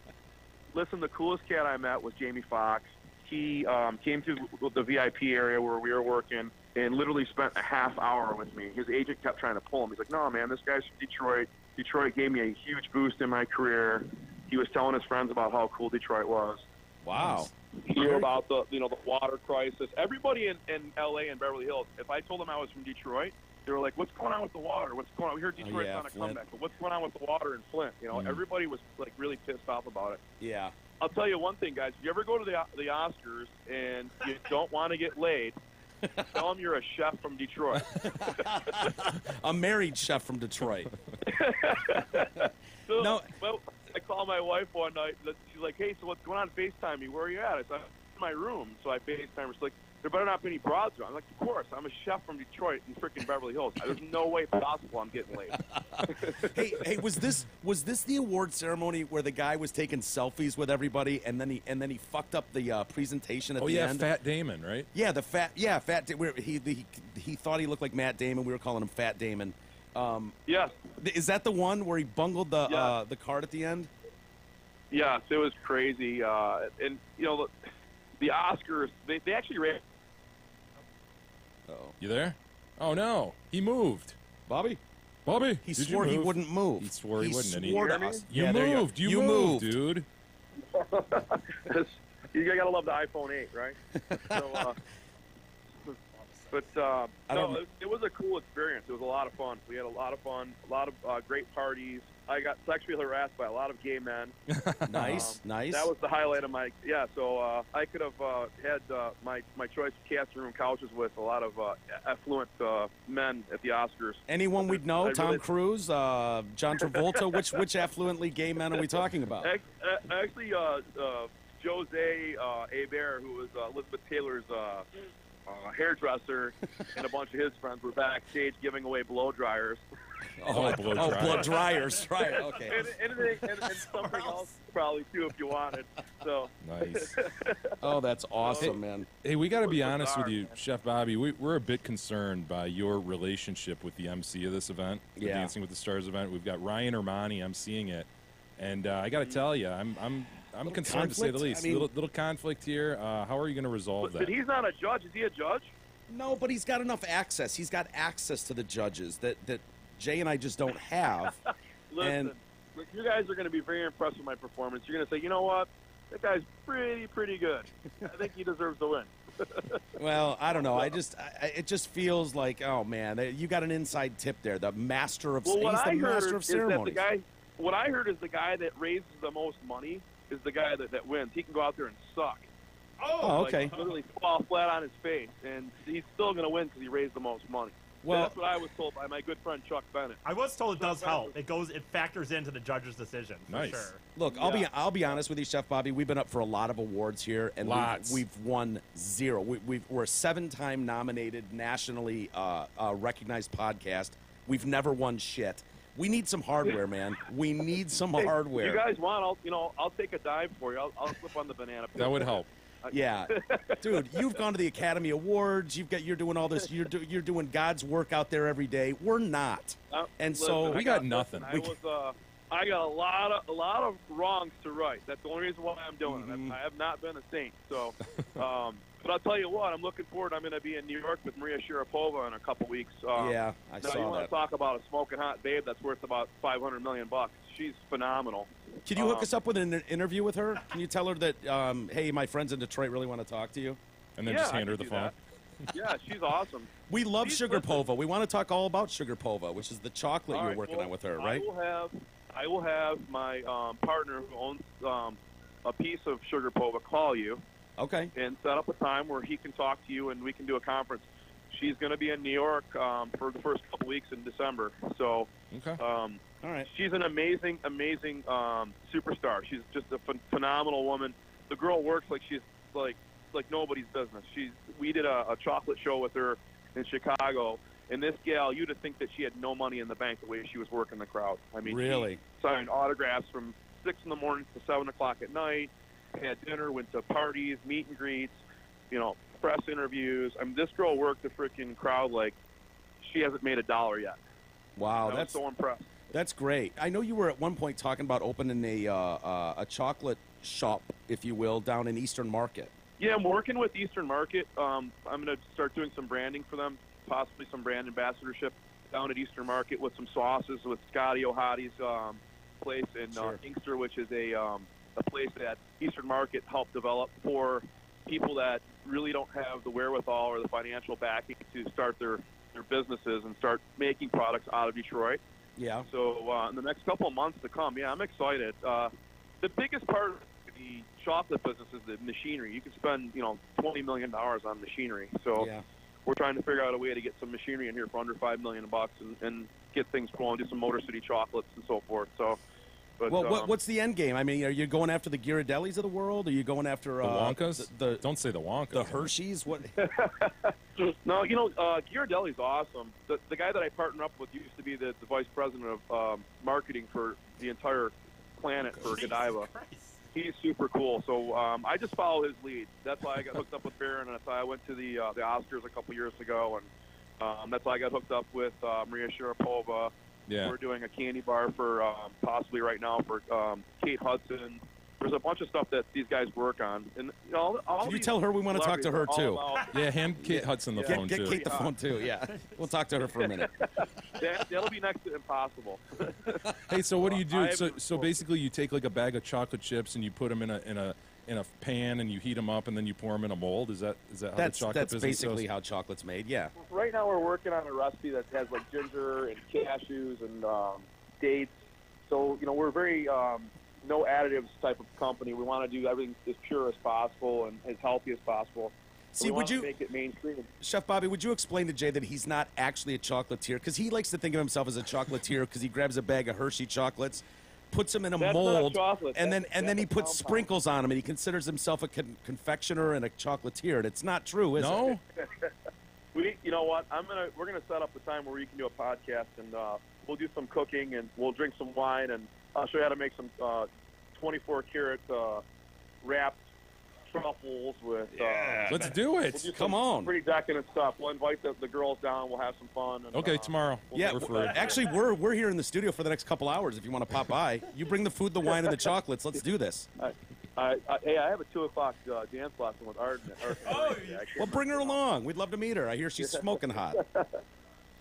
Listen, the coolest cat I met was Jamie Foxx. He came to the VIP area where we were working and literally spent a half hour with me. His agent kept trying to pull him. He's like, no, man, this guy's from Detroit. Detroit gave me a huge boost in my career. He was telling his friends about how cool Detroit was. Wow. Hear about the water crisis. Everybody in LA and Beverly Hills, if I told them I was from Detroit, they were like, what's going on with the water? What's going on? We heard Detroit's yeah, on a Flint. comeback, but what's going on with the water in Flint? You know, everybody was like really pissed off about it. Yeah. I'll tell you one thing, guys. If you ever go to the Oscars and you don't want to get laid, tell them you're a chef from Detroit. A married chef from Detroit. So, No. well, I called my wife one night. And she's like, hey, so what's going on? FaceTime me. Where are you at? I said, I'm in my room. So I FaceTime her. She's like, there better not be any broads around. I'm like, of course. I'm a chef from Detroit in freaking Beverly Hills. There's no way possible I'm getting laid. Hey, was this the award ceremony where the guy was taking selfies with everybody and then he fucked up the presentation at Oh, the yeah, end? Fat Damon, right? Yeah, Fat he thought he looked like Matt Damon. We were calling him Fat Damon. Yes. Is that the one where he bungled the Yeah. the card at the end? Yes, it was crazy. And, you know, the Oscars, they actually ran. Oh. You there? Oh, no. He moved. Bobby, He did swore you he move? wouldn't move. He swore he wouldn't. And he swore to hear me? us. You Yeah, there you go. moved. You moved, dude. You gotta love the iPhone 8, right? So, it was a cool experience. It was a lot of fun. We had a lot of fun, a lot of great parties. I got sexually harassed by a lot of gay men. Nice. That was the highlight of my So I could have had my choice of casting room couches with a lot of affluent men at the Oscars. Anyone we'd know? I Tom really- Cruise, John Travolta. Which affluently gay men are we talking about? Actually, Jose Hebert, who was Elizabeth Taylor's hairdresser, and a bunch of his friends were backstage giving away blow dryers. blow dryers, right? Okay. and something else probably too if you wanted. So Nice. Oh, that's awesome, man. Hey, we got to be Bizarre, honest with you, man. Chef Bobby. We're a bit concerned by your relationship with the MC of this event, the Yeah. Dancing with the Stars event. We've got Ryan Ermani emceeing it, and I got to tell you, I'm concerned to say the conflict? least. I mean- little conflict here. How are you going to resolve but that? he's not a judge. Is he a judge? No, but he's got enough access. He's got access to the judges that Jay and I just don't have. Listen, And- look, you guys are going to be very impressed with my performance. You're going to say, you know what? That guy's pretty good. I think he deserves the win. Well, I don't know. It just feels like, oh man, you got an inside tip there. The master of Well, what he's the I master heard of is that ceremonies. what I heard is the guy that raises the most money is the guy that wins. He can go out there and suck. Oh, okay. Like, literally fall flat on his face, and he's still going to win because he raised the most money. Well- That's what I was told by my good friend Chuck Bennett. I was told it does help. It factors into the judge's decision for Nice. sure. Look, I'll be honest with you, Chef Bobby. We've been up for a lot of awards here, and Lots. we've won zero. We're a 7-time nominated, nationally recognized podcast. We've never won shit. We need some hardware, man. We need some Hey, hardware. You guys want? I'll take a dive for you. I'll slip on the banana peel. That would help. Yeah, dude, you've gone to the Academy Awards. You're doing all this. You're doing God's work out there every day. We're not, and so Listen, we got nothing. I got a lot of wrongs to right. That's the only reason why I'm doing it. I have not been a saint. So, but I'll tell you what, I'm looking forward. I'm going to be in New York with Maria Sharapova in a couple weeks. yeah, I Now, you saw want that. to talk about a smoking hot babe that's worth about $500 million? She's phenomenal. Can you hook us up with an interview with her? Can you tell her that, hey, my friends in Detroit really want to talk to you? And then Yeah, just hand I her the can phone. do that. Yeah, she's awesome. We love Please Sugar listen. Pova. We want to talk all about Sugar Pova, which is the chocolate All you're right, working well, on with her, right? I will have my partner who owns a piece of Sugar Pova call you Okay. and set up a time where he can talk to you and we can do a conference. She's going to be in New York for the first couple weeks in December. So Okay. All right. she's an amazing superstar. She's just a phenomenal woman. The girl works like she's like nobody's business. We did a chocolate show with her in Chicago, and this gal, you'd have think that she had no money in the bank the way she was working the crowd. I mean, Really? she signed autographs from 6 in the morning to 7 o'clock at night, had dinner, went to parties, meet and greets, press interviews. I mean, this girl worked the freaking crowd like she hasn't made $1 yet. Wow, I was that's so impressed. That's great. I know you were at one point talking about opening a chocolate shop, if you will, down in Eastern Market. Yeah, I'm working with Eastern Market. I'm going to start doing some branding for them, possibly some brand ambassadorship down at Eastern Market with some sauces with Scotty O'Hotty's place in Sure. Inkster, which is a place that Eastern Market helped develop for people that really don't have the wherewithal or the financial backing to start their businesses and start making products out of Detroit. Yeah. So in the next couple of months to come, yeah, I'm excited. The biggest part of the chocolate business is the machinery. You can spend, $20 million on machinery. So Yeah. we're trying to figure out a way to get some machinery in here for under $5 million and get things going, do some Motor City chocolates and so forth. So, but Well, what's the end game? I mean, are you going after the Ghirardellis of the world? Are you going after The Wonkas? The Don't say the Wonkas. the Hershey's? What? No, Ghirardelli's awesome. The guy that I partner up with used to be the vice president of marketing for the entire planet for Godiva. He's super cool. So I just follow his lead. That's why I got hooked up with Baron, and that's why I went to the Oscars a couple years ago, and that's why I got hooked up with Maria Sharapova. Yeah. We're doing a candy bar for possibly right now for Kate Hudson there's a bunch of stuff that these guys work on, and all Can you these tell her we want to talk to her celebrities too? are all about- Yeah, hand Kate Hudson the phone Get too. Kate the phone too. Yeah, we'll talk to her for a minute. That'll be next to impossible. Hey, so what do you I do? haven't- So basically, you take like a bag of chocolate chips and you put them in a pan and you heat them up and then you pour them in a mold. Is that how the chocolate That's business basically goes? how chocolate's made. Yeah. Right now, we're working on a recipe that has like ginger and cashews and dates. So we're very no additives type of company. We want to do everything as pure as possible and as healthy as possible. So See, we would want to you, make it mainstream? Chef Bobby, would you explain to Jay that he's not actually a chocolatier? Because he likes to think of himself as a chocolatier because he grabs a bag of Hershey chocolates, puts them in a That's not mold, chocolate. and then That's he a puts compound. sprinkles on them, and he considers himself a confectioner and a chocolatier, and it's not true, is it? No. You know what? We're gonna set up a time where you can do a podcast and we'll do some cooking and we'll drink some wine and I'll show you how to make some 24 karat wrapped truffles with. Let's do it. We'll do Come some on. pretty decadent stuff. We'll invite the girls down. We'll have some fun. And, Okay, tomorrow. Yeah, We're free. actually, we're here in the studio for the next couple hours. If you want to pop by, you bring the food, the wine, and the chocolates. Let's do this. Hey, I have a 2:00 dance lesson with Arden. Well, bring her along. We'd love to meet her. I hear she's smoking hot.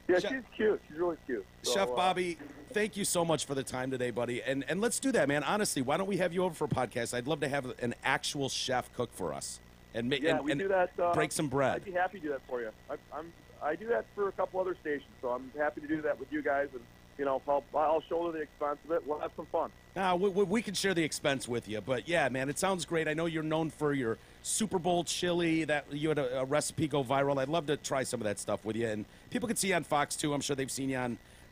Yeah, she's cute. She's really cute. So, Chef Bobby, thank you so much for the time today, buddy. And let's do that, man. Honestly, why don't we have you over for a podcast? I'd love to have an actual chef cook for us and make Yeah, we and do that. break some I'd bread. be happy to do that for you. I do that for a couple other stations, so I'm happy to do that with you guys. And I'll shoulder the expense of it. We'll have some fun. Now, we can share the expense with you, but yeah, man, it sounds great. I know you're known for your Super Bowl chili. That you had a recipe go viral. I'd love to try some of that stuff with you, and people can see you on Fox too. I'm sure they've seen you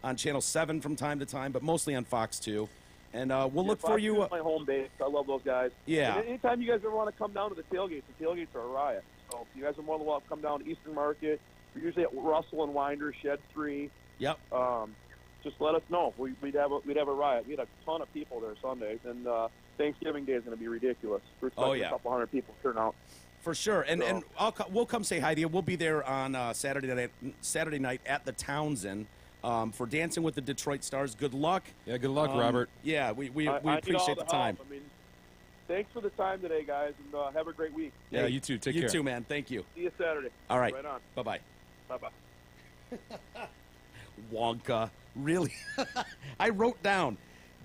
on Channel 7 from time to time, but mostly on Fox too. And we'll look for Fox you. is my home base. I love those guys. Yeah. And anytime you guys ever want to come down to the tailgates are a riot. So if you guys are more than welcome to come down to Eastern Market. We're usually at Russell and Winder, Shed 3. Yep. Just let us know. We'd have a riot. We had a ton of people there Sundays, and Thanksgiving Day is going to be ridiculous. We're expecting a couple hundred people to turn out. For sure, and we'll come say hi to you. We'll be there on Saturday night at the Townsend for Dancing with the Detroit Stars. Good luck. Yeah, good luck, Robert. Yeah, we I need all appreciate the time. help. I mean, thanks for the time today, guys, and have a great week. Yeah, you too. Take care. You too, man. Thank you. See you Saturday. All right. Right on. Bye-bye. Bye-bye. Wonka. Really? I wrote down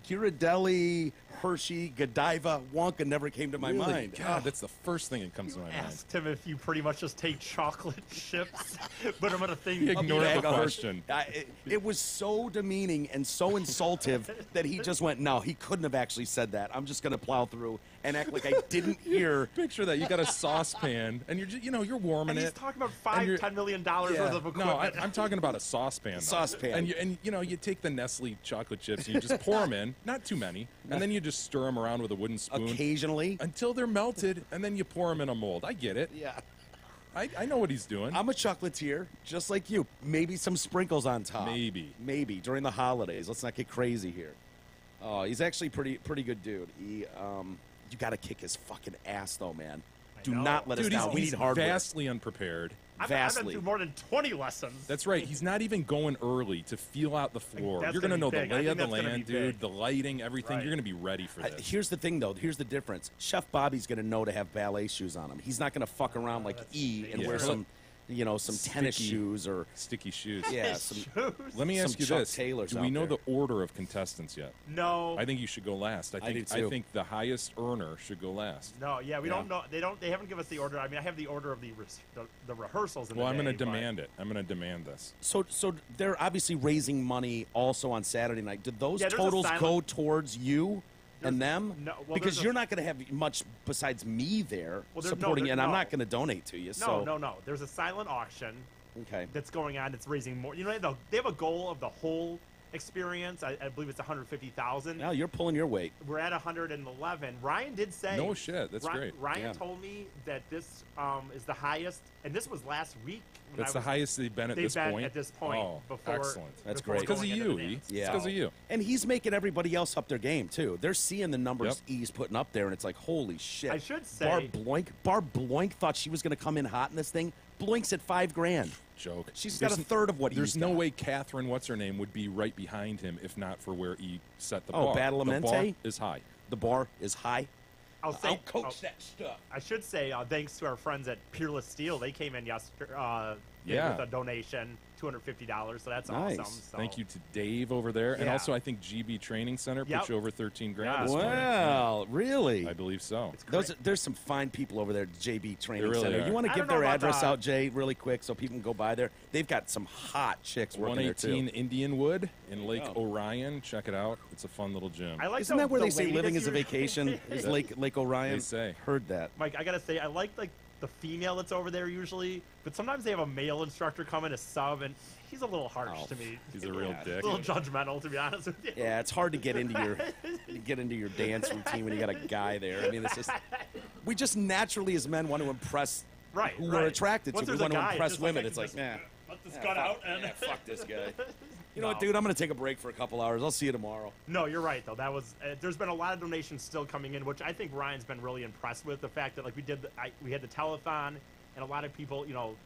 Ghirardelli, Hershey, Godiva. Wonka never came to my Really? mind. God, that's the first thing that comes to my mind. Asked him if you pretty much just take chocolate chips, put them in a thing. He ignored bag the of Hershey. question. It was so demeaning and so insultive that he just went, no, he couldn't have actually said that. I'm just going to plow through and act like I didn't hear. Picture that. You got a saucepan, and you're warming And he's it. talking about and you're- $10 million worth of equipment. No, I'm talking about a saucepan. Though. Saucepan. And you take the Nestle chocolate chips and you just pour them in, not too many, and then you just stir them around with a wooden spoon Occasionally. until they're melted, and then you pour them in a mold. I get it. Yeah. I know what he's doing. I'm a chocolatier, just like you. Maybe some sprinkles on top. Maybe during the holidays. Let's not get crazy here. Oh, he's actually pretty good dude. You got to kick his fucking ass though, man. Do know. not let us Dude, down. We he's need hardware. vastly unprepared. I've been Vastly. through more than 20 lessons. That's right. He's not even going early to feel out the floor. That's You're going to gonna know be the big. I lay think of the that's gonna land, be dude. big. The lighting, everything. Right. You're going to be ready for this. Here's the thing, though. Here's the difference. Chef Bobby's going to know to have ballet shoes on him. He's not going to fuck around like E and Yeah. wear some tennis Sticky- shoes or Sticky shoes. yeah, some. Let me ask some you Chuck this: Taylors do out we know there. the order of contestants yet? No. I think you should go last. I do too. I think the highest earner should go last. No, yeah, we don't know. They haven't given us the order. I mean, I have the order of the rehearsals. Well, I'm going to demand it. I'm going to demand this. So they're obviously raising money also on Saturday night. Did those Yeah, there's a totals silent- go towards you and them? No, well, because there's a- you're not going to have much besides me there Well, there- no, supporting you, and I'm no. not going to donate to you. No, So no. There's a silent auction okay. that's going on. It's raising more. You know, they have a goal of the whole experience. I believe it's 150,000. Now you're pulling your weight. We're at 111. Ryan did say. No shit, that's great. Ryan Yeah. told me that this is the highest, and this was last week. when That's I the was- highest they've been at they've this been point. at this point Oh, before. excellent. That's before great. It's because of going you, into the E. dance. It's because of you. And he's making everybody else up their game too. They're seeing the numbers Yep. E's putting up there, and it's like, holy shit. I should say- Barb Bloink thought she was going to come in hot in this thing. Blink's at $5,000. Joke. She's got a third of what There's he's no got. way Catherine, what's her name, would be right behind him if not for where E set the Oh, bar. The Badalamenti? bar is high. The bar is high. I'll say, coach that stuff. I should say thanks to our friends at Peerless Steel. They came in yesterday with a donation, $250. So that's Nice. awesome. So. Thank you to Dave over there, and Yeah. also I think GB Training Center Yep. put you over 13 grand. Yeah. this morning. Wow, really? I believe so. There's some fine people over there at JB Training There really Center. are. You want to I give don't know their about address that. out, Jay, really quick so people can go by there? They've got some hot chicks working there, 118 too. Indian Wood in Lake Yeah. Orion. Check it out. It's a fun little gym. I like Isn't that where the they say lady living that's is a usually- vacation? Is Lake Orion? They say. Heard that. Mike, I gotta say, I like the female that's over there usually, but sometimes they have a male instructor come in, a sub, and he's a little harsh to me. He's a real A dick. little judgmental, to be honest with you. Yeah, it's hard to get into your dance routine when you got a guy there. I mean, it's just we just naturally as men want to impress Right, who right. we're attracted Once to. We there's a want to guy, impress it's just like women. I It's can like, just nah. Let this cut out and Fuck this guy. You know No. what, dude? I'm going to take a break for a couple hours. I'll see you tomorrow. No, you're right though. That was there's been a lot of donations still coming in, which I think Ryan's been really impressed with. The fact that like we had the telethon, and a lot of people, you know,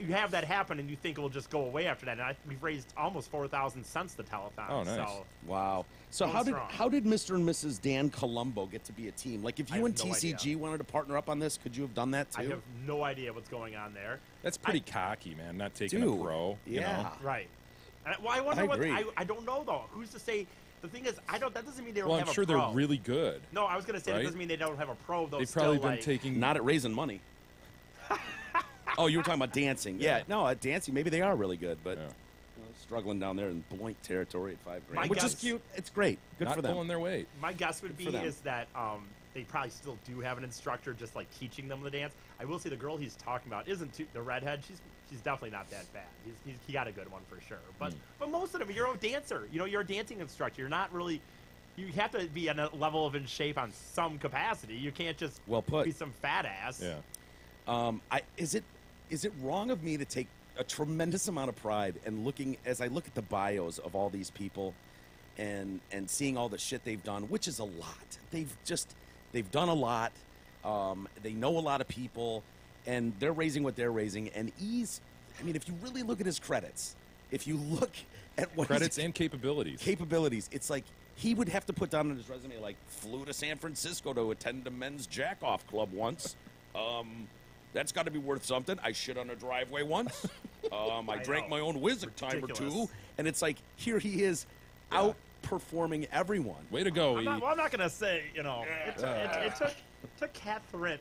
you have that happen, and you think it will just go away after that. And we've raised almost 4,000 since the telethon. Oh, nice. So Wow. So Going strong. how did Mr. and Mrs. Dan Colombo get to be a team? Like, if I you have and no TCG idea. wanted to partner up on this, could you have done that too? I have no idea what's going on there. That's pretty cocky, man. Not taking Dude, a pro. You yeah. know? Right. Well, I wonder I what agree. I don't know though. Who's to say? The thing is, I don't. That doesn't mean they don't Well, have I'm sure a pro. they're really good. No, I was going to say Right? that doesn't mean they don't have a pro. Though They've still, probably been like, taking. Not at raising money. Oh, you were talking about dancing. Yeah, no, at dancing, maybe they are really good, but Yeah. struggling down there in Bloink territory at $5 grand, My which is guess- cute. It's great. Good not for them. pulling their weight. My guess would be for them. is that they probably still do have an instructor just like teaching them the dance. I will say the girl he's talking about isn't the redhead. She's definitely not that bad. He got a good one for sure. But most of them, you're a dancer. You know, you're a dancing instructor. You're not really. You have to be at a level of in shape on some capacity. You can't just Well put. be some fat ass. Yeah. Is it wrong of me to take a tremendous amount of pride and as I look at the bios of all these people and seeing all the shit they've done, which is a lot. They've done a lot. They know a lot of people, and they're raising what they're raising. And if you really look at his credits, if you look at what Credits and capabilities. it's like he would have to put down on his resume like flew to San Francisco to attend a men's jack-off club once. That's got to be worth something. I shit on a driveway once. I drank know. my own whiz a time or two. Ridiculous. And it's like, here he is outperforming everyone. Way to go, I'm E. not going to say, you know, it took Catherine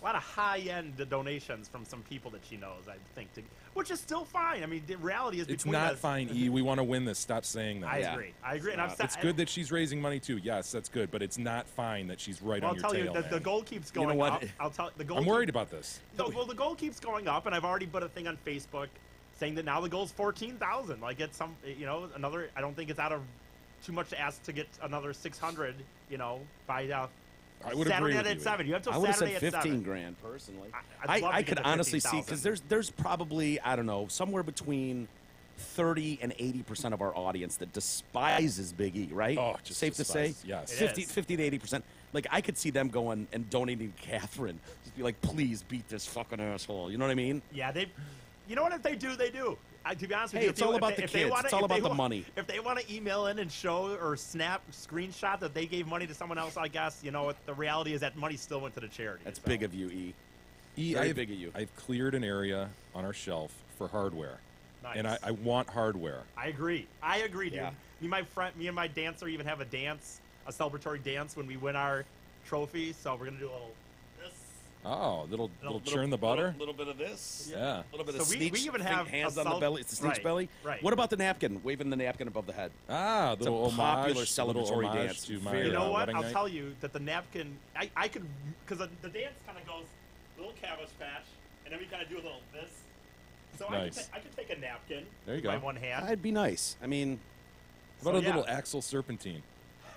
a lot of high-end donations from some people that she knows, I think, which is still fine. I mean, the reality is It's between not us, fine, E. We want to win this. Stop saying that. I agree. And I'm It's good that she's raising money too. Yes, that's good, but it's not fine that she's right Well, on I'll your tell tail. you, the man. goal keeps You know going what? up. I'll tell the goal. I'm worried about this. Well, the goal keeps going up, and I've already put a thing on Facebook saying that now the goal's 14,000. Like it's some, you know, another. I don't think it's out of too much to ask to get another 600. You know, by I would Saturday agree night with at you. 7. You have till I would have Saturday said at 15 7. grand personally. I'd love to I get could the honestly see 15,000. because there's probably, I don't know, somewhere between 30 and 80% of our audience that despises Big E, right? Oh, just safe to despise, say? yes. It 50 is. 50 to 80%. Like, I could see them going and donating to Catherine. Just be like, please beat this fucking asshole. You know what I mean? Yeah, they. You know what? If they do, they do. To be honest with Hey, you, it's all about the kids. It's all about the money. If they want to email in and show or screenshot that they gave money to someone else, I guess you know what the reality is that money still went to the charity. That's so. big of you, E. E, Very big of you. I've cleared an area on our shelf for hardware, Nice. and I want hardware. I agree, dude. Yeah. Me and my dancer even have a celebratory dance when we win our trophy. So we're gonna do a little this. Oh, little churn the butter. Little bit of this. Yeah. A little bit So of we sneech, even have hands a on the cel- belly. It's the sneech Right, belly. right. What about the napkin? Waving the napkin above the head. Ah, a little homage, popular little celebratory homage dance. to my Very- You know what? wedding I'll night. tell you that the napkin, I could, because the dance kind of goes little cabbage patch, and then we kind of do a little this. So Nice. I could take a napkin There you with my go. one hand. That'd be nice. I mean, How about So, a little yeah. Axel Serpentine?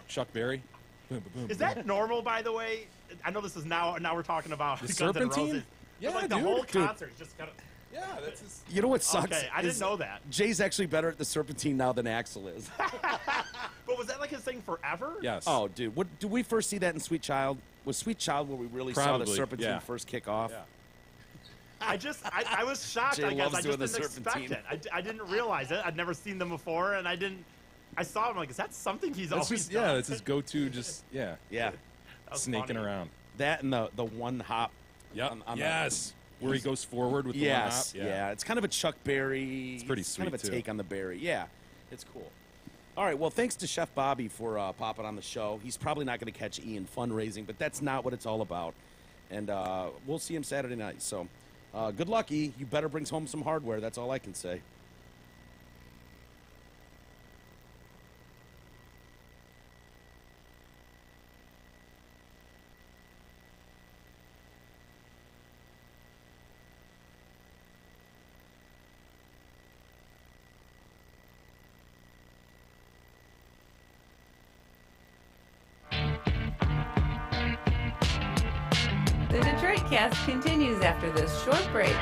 Chuck Berry? Boom, boom, boom, Is that normal, by the way? I know this is now we're talking about The Guns N' Serpentine? Roses, Yeah, but like the dude. whole Dude. concert is just kind of. Yeah, that's his... you know what sucks? Okay, I didn't is know that. Jay's actually better at the serpentine now than Axel is. But was that like his thing forever? Yes. Oh, dude, what did we first see that in Sweet Child? Was Sweet Child where we really saw the Probably, serpentine yeah. first kick off? Yeah. I was shocked. Jay I guess loves I doing just the didn't expect serpentine. it. I didn't realize it. I'd never seen them before, and I saw him like, is that something he's That's always just, done? that's his go-to, just, yeah. Yeah. was sneaking funny. around. That and the one hop. Yep. on Yes. Where he goes forward with the one Yes. hop. Yeah. It's kind of a Chuck Berry. It's pretty kind of a sweet, too. take on the Berry. Yeah. It's cool. All right. Well, thanks to Chef Bobby for popping on the show. He's probably not going to catch Ian fundraising, but that's not what it's all about. And we'll see him Saturday night. So good luck, E. You better bring home some hardware. That's all I can say. The Detroit Cast continues after this short break.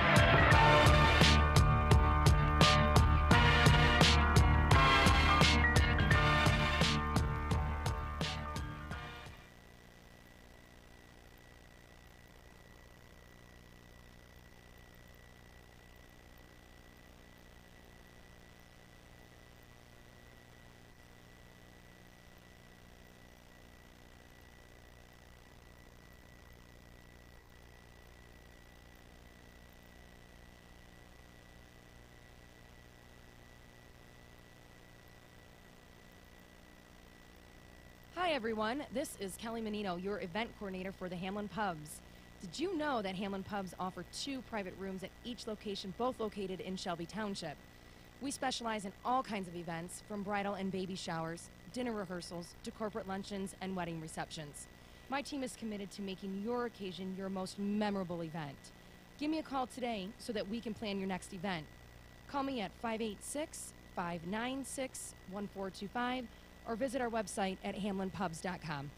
Hi everyone, this is Kelly Menino, your event coordinator for the Hamlin Pubs. Did you know that Hamlin Pubs offer 2 private rooms at each location, both located in Shelby Township? We specialize in all kinds of events, from bridal and baby showers, dinner rehearsals, to corporate luncheons and wedding receptions. My team is committed to making your occasion your most memorable event. Give me a call today so that we can plan your next event. Call me at 586-596-1425 or visit our website at hamlinpubs.com.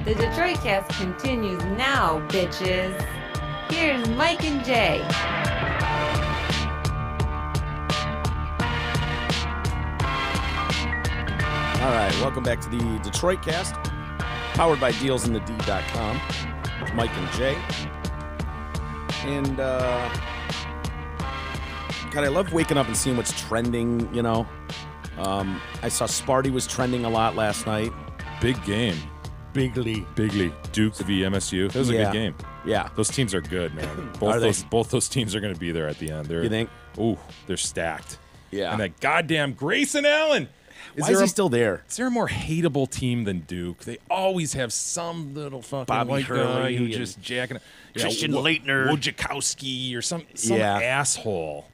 The Detroit Cast continues now, bitches. Here's Mike and Jay. All right, welcome back to the Detroit Cast, powered by DealsInTheD.com. It's Mike and Jay. And, God, I love waking up and seeing what's trending, you know. I saw Sparty was trending a lot last night. Big game. Bigly. Duke v MSU. That was a good game. Yeah. Those teams are good, man. Both those teams are going to be there at the end. You think? Ooh, they're stacked. Yeah. And that goddamn Grayson Allen. Why is he still there? Is there a more hateable team than Duke? They always have some little fucking Bobby white Hurley guy who just jacking Christian Leitner. Wojciechowski or some asshole.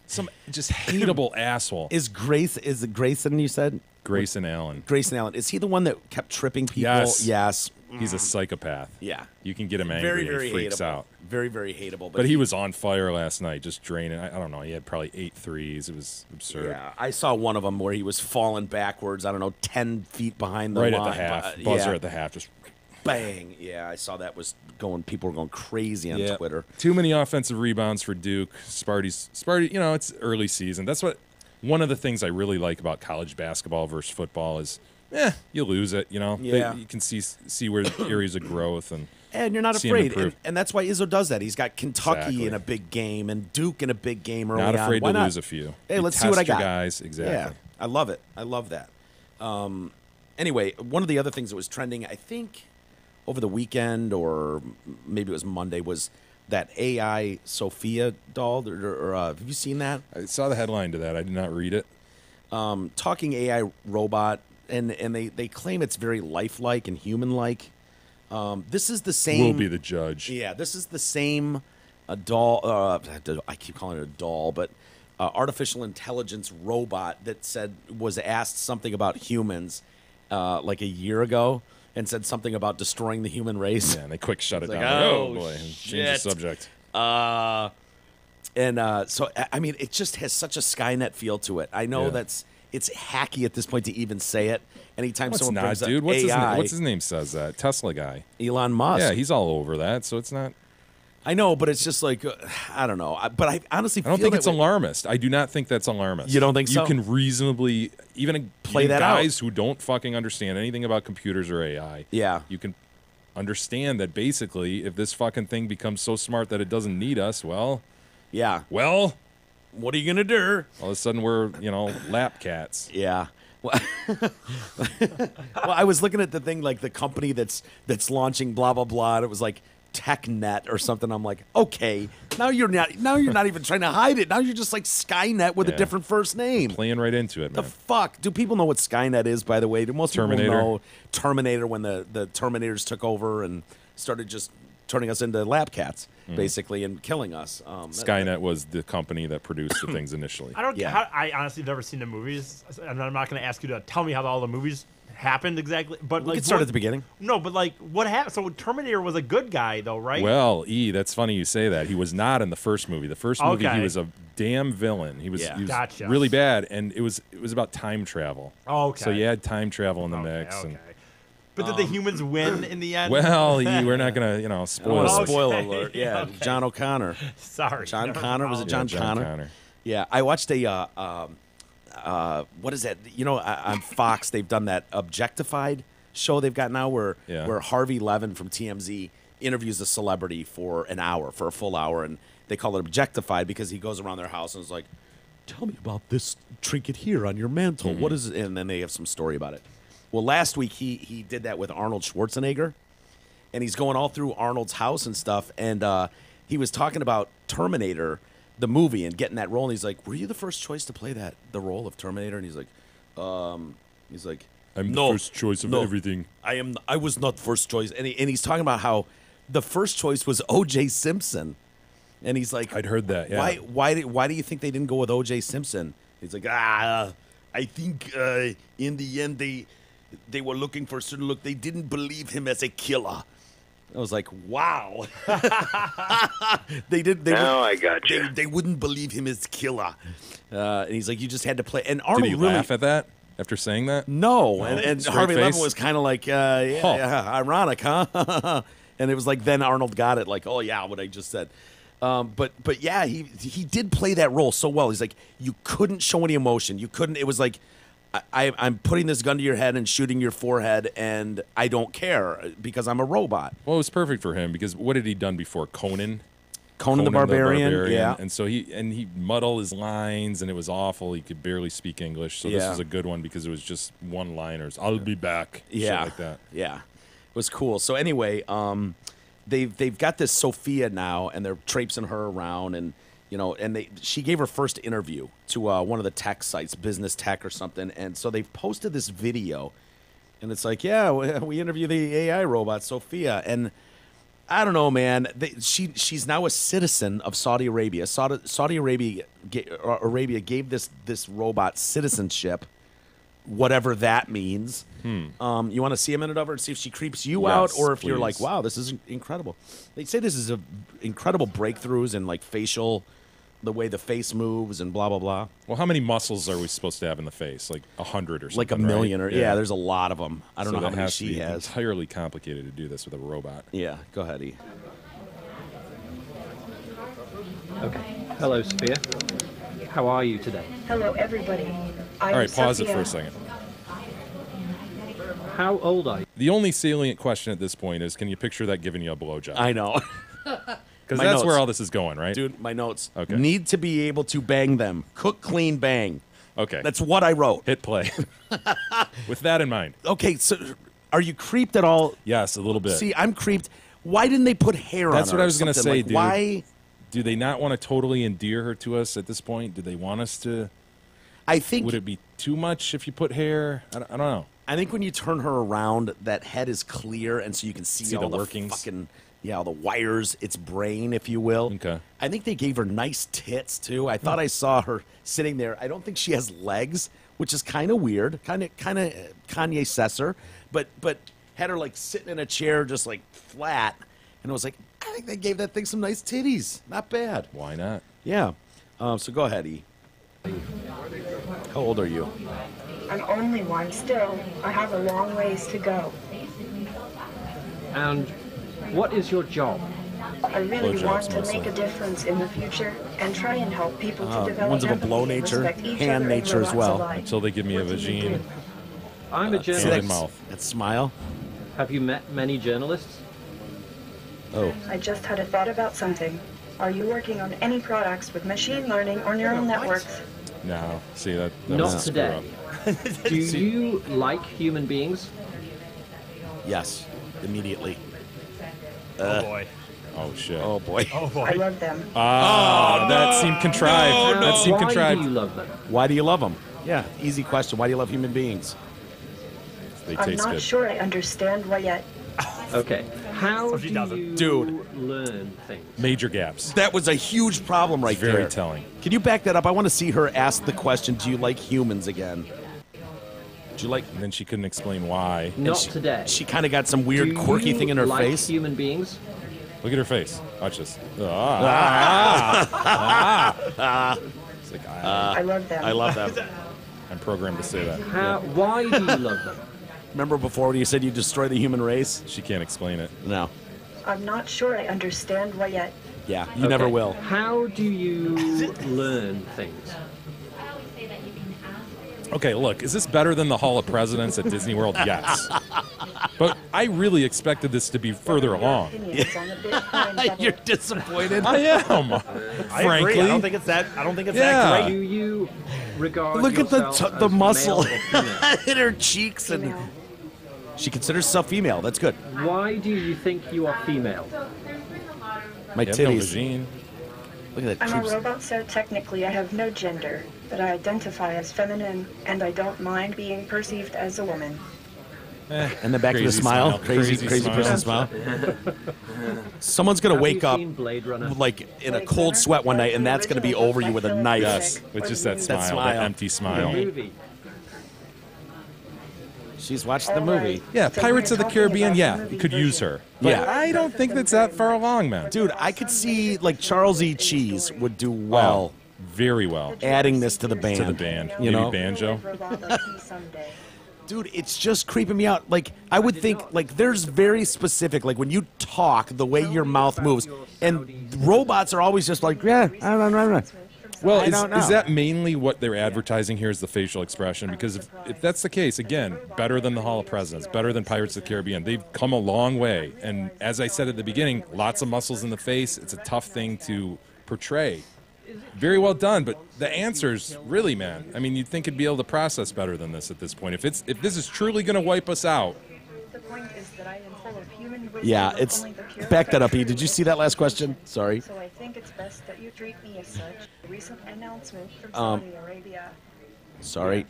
Some just hateable asshole. Is it Grayson, you said? Grayson Allen. Grayson Allen. Is he the one that kept tripping people? Yes. He's a psychopath. Yeah. You can get him angry Very, very and he freaks hateable. out. Very, very hateable. But he was on fire last night, just draining. I don't know. He had probably 8 threes. It was absurd. Yeah, I saw one of them where he was falling backwards, I don't know, 10 feet behind the right line. at the half. Buzzer at the half. Just bang. Yeah, I saw that was going, people were going crazy on Twitter. Too many offensive rebounds for Duke. Sparty, you know, it's early season. That's what one of the things I really like about college basketball versus football is, you lose it, you know. Yeah. You can see where areas of growth and you're not see him afraid. improve. And that's why Izzo does that. He's got Kentucky Exactly. in a big game and Duke in a big game early not on. afraid Why to not? lose a few. Hey, You let's see what I test your got. guys. Exactly. Yeah, I love it. I love that. Anyway, one of the other things that was trending, I think, over the weekend or maybe it was Monday, was that AI Sophia doll. Or have you seen that? I saw the headline to that. I did not read it. Talking AI robot, and they claim it's very lifelike and human-like. This is the same. We'll be the judge. Yeah, this is the same doll. I keep calling it a doll, but artificial intelligence robot that was asked something about humans like a year ago, and said something about destroying the human race. Yeah, and they quick shut it Like, down. oh, boy, and change the shit. subject. So I mean, it just has such a Skynet feel to it. I know it's hacky at this point to even say it. Anytime What's someone not, brings dude? up What's AI, his name says that? Tesla guy. Elon Musk. Yeah, he's all over that, so it's not. I know, but it's just like I don't know. But I honestly I don't feel think that it's way. alarmist. I do not think that's alarmist. You don't think so? You can reasonably even Play that out. guys who don't fucking understand anything about computers or AI. Yeah. You can understand that basically, if this fucking thing becomes so smart that it doesn't need us, well, what are you gonna do? all of a sudden we're lap cats. Yeah. Well, I was looking at the thing, like the company that's launching blah blah blah, and it was like TechNet or something. I'm like, okay, now you're not even trying to hide it. Now you're just like Skynet with a Yeah. different first name. Playing right into it, The man. fuck? Do people know what Skynet is, by the way? Do most Terminator. people know Terminator when the Terminators took over and started just turning us into lab cats, basically, and killing us? Skynet was the company that produced the things initially. I honestly have never seen the movies, and I'm not going to ask you to tell me how all the movies happened exactly. But We could start at the beginning. No, but like what happened? So Terminator was a good guy, though, right? Well, that's funny you say that. He was not in the first movie. The first movie, Okay. he was a damn villain. He was, Gotcha. really bad, and it was about time travel. Oh, okay. So you had time travel in the mix. Okay. And, But did the humans win in the end? well, we're not gonna, spoil it. Spoiler Okay. alert. Yeah, Okay. John O'Connor. Sorry, John never Connor. Was it followed. John Connor? Yeah, I watched a what is that? On Fox they've done that Objectified show they've got now where Harvey Levin from TMZ interviews a celebrity for a full hour, and they call it Objectified because he goes around their house and is like, "Tell me about this trinket here on your mantle. What is it?" And then they have some story about it. Well, last week he did that with Arnold Schwarzenegger, and he's going all through Arnold's house and stuff, and he was talking about Terminator, the movie, and getting that role, and he's like, "Were you the first choice to play the role of Terminator?" And he's like, I'm "No, the first choice of no, everything. I was not first choice." And he's talking about how the first choice was O.J. Simpson, and he's like, I'd heard that. Yeah. Why do you think they didn't go with O.J. Simpson?" He's like, I think in the end they were looking for a certain look. They didn't believe him as a killer. I was like, wow. They did. I got you. They wouldn't believe him as killer. And he's like, you just had to play. And Did Arnold he really laugh at that? after saying that? No, and Straight Harvey face? Levin was kind of like, yeah, ironic, huh? And it was like then Arnold got it, like, oh yeah, what I just said. But yeah, he did play that role so well. He's like, you couldn't show any emotion. You couldn't. It was like, I'm putting this gun to your head and shooting your forehead, and I don't care because I'm a robot. Well, it was perfect for him because what had he done before? Conan the Barbarian, yeah. And so he muddled his lines, and it was awful. He could barely speak English. So this was a good one because it was just one-liners. I'll be back. Yeah, shit like that. Yeah, it was cool. So anyway, they've got this Sophia now, and they're traipsing her around, and she gave her first interview to one of the tech sites, Business Tech or something, and so they've posted this video, and it's like, yeah, we interview the AI robot Sophia, and I don't know, man. She's now a citizen of Saudi Arabia. Saudi Arabia gave this robot citizenship, whatever that means. You want to see a minute of her and see if she creeps you out, or if you're like, wow, this is incredible. They say this is incredible breakthroughs in like the way the face moves and blah blah blah. Well, how many muscles are we supposed to have in the face? Like 100 or something? Like a million, right? or yeah, there's a lot of them. I don't know how that many has to she be has. Entirely complicated to do this with a robot. Yeah, go ahead, E. Okay. Hello, Sophia. How are you today? Hello, everybody. All right, pause it for a second. How old are you? The only salient question at this point is, can you picture that giving you a blowjob? I know. Because that's where all this is going, right? Dude, my notes. Okay. Need to be able to bang them. Cook, clean, bang. Okay. That's what I wrote. Hit play. With that in mind. Okay, so are you creeped at all? Yes, a little bit. See, I'm creeped. Why didn't they put hair on her? That's what I was going to say, like, dude. Why? Do they not want to totally endear her to us at this point? Do they want us to? I think. Would it be too much if you put hair? I don't know. I think when you turn her around, that head is clear, and so you can see all the the workings. fucking, all the wires, its brain, if you will. Okay. I think they gave her nice tits, too. I thought I saw her sitting there. I don't think she has legs, which is kind of weird, kind of Kanye Sesser, but had her, like, sitting in a chair just, like, flat, and I was like, I think they gave that thing some nice titties. Not bad. Why not? Yeah. So go ahead, E. How old are you? I'm only one still. I have a long ways to go. And what is your job? I really Blowjobs want to mostly. make a difference in the future and try and help people to develop one's of a empathy blow and nature, respect each hand other and nature as robots well. alike. Until they give me a What do you vagine. do? I'm a Hand journalist. in mouth. That smile. Have you met many journalists? Oh. I just had a thought about something. Are you working on any products with machine learning or neural networks? No. See, that Not was a screw today. up. Do you like human beings? Yes. Immediately. Oh boy. Oh, shit. Oh, boy. Oh boy. I love them. That seemed contrived. That seemed Why contrived. do you love them? Why do you love them? Yeah, easy question. Why do you love human beings? They I'm taste not good. sure I understand why yet. Okay. How she do doesn't. you Dude. learn things? Major gaps. That was a huge problem right Very there. telling. Can you back that up? I want to see her ask the question, do you like humans again? Do you like... And then she couldn't explain why. Not she, today. She kind of got some weird, Do quirky you thing in her like face. human beings? Look at her face. Watch this. It's like, I love them. I love them. I'm programmed to say that. Why do you love them? Remember before when you said you destroy the human race? She can't explain it. No. I'm not sure I understand why yet. Yeah, you never Okay. will. How do you learn things? Okay, look, is this better than the Hall of Presidents at Disney World? Yes. But I really expected this to be further along. You're disappointed? I am. I Frankly. agree. I don't think it's that. I don't think it's Yeah. that Do great. you regard Look at the yourself the as muscle male or female? in her cheeks, and Female. she considers herself female. That's good. Why do you think you are female? My You have no titties. vagine. Look at that. I'm a creeps. robot, so technically I have no gender, but I identify as feminine, and I don't mind being perceived as a woman. And then back to the Crazy smile. smile. Crazy Crazy person smile. Someone's going to Have wake you up seen Blade Runner? like in a Blade cold Runner? sweat one night, Like and the that's going to be original over you with a Philip knife. Yes, Dick, with or just the that new- smile, smile. that empty The smile. movie. She's watched the All movie. right. Yeah, So Pirates we're of the talking Caribbean, about yeah, the movie you could use version. her. But Yeah. I don't think that's that far along, man. Dude, I could see like Charles E. Cheese would do well very well. Adding this to the band. To the band. You Maybe know? banjo. Dude, it's just creeping me out. Like, I would think, like, there's very specific, like, when you talk, the way your mouth moves, and robots are always just like, yeah, I don't know. Well, I don't know. is that mainly what they're advertising here is the facial expression? Because if that's the case, again, better than the Hall of Presidents, better than Pirates of the Caribbean. They've come a long way. And as I said at the beginning, lots of muscles in the face. It's a tough thing to portray. Very well done, but the answers, really, man. I mean, you'd think it'd be able to process better than this at this point. If this is truly going to wipe us out. The point is that I am full of human wisdom. Yeah, it's... Back that up, E. Did you see that last question? Sorry. So I think it's best that you treat me as such. A recent announcement from Saudi Arabia. Sorry.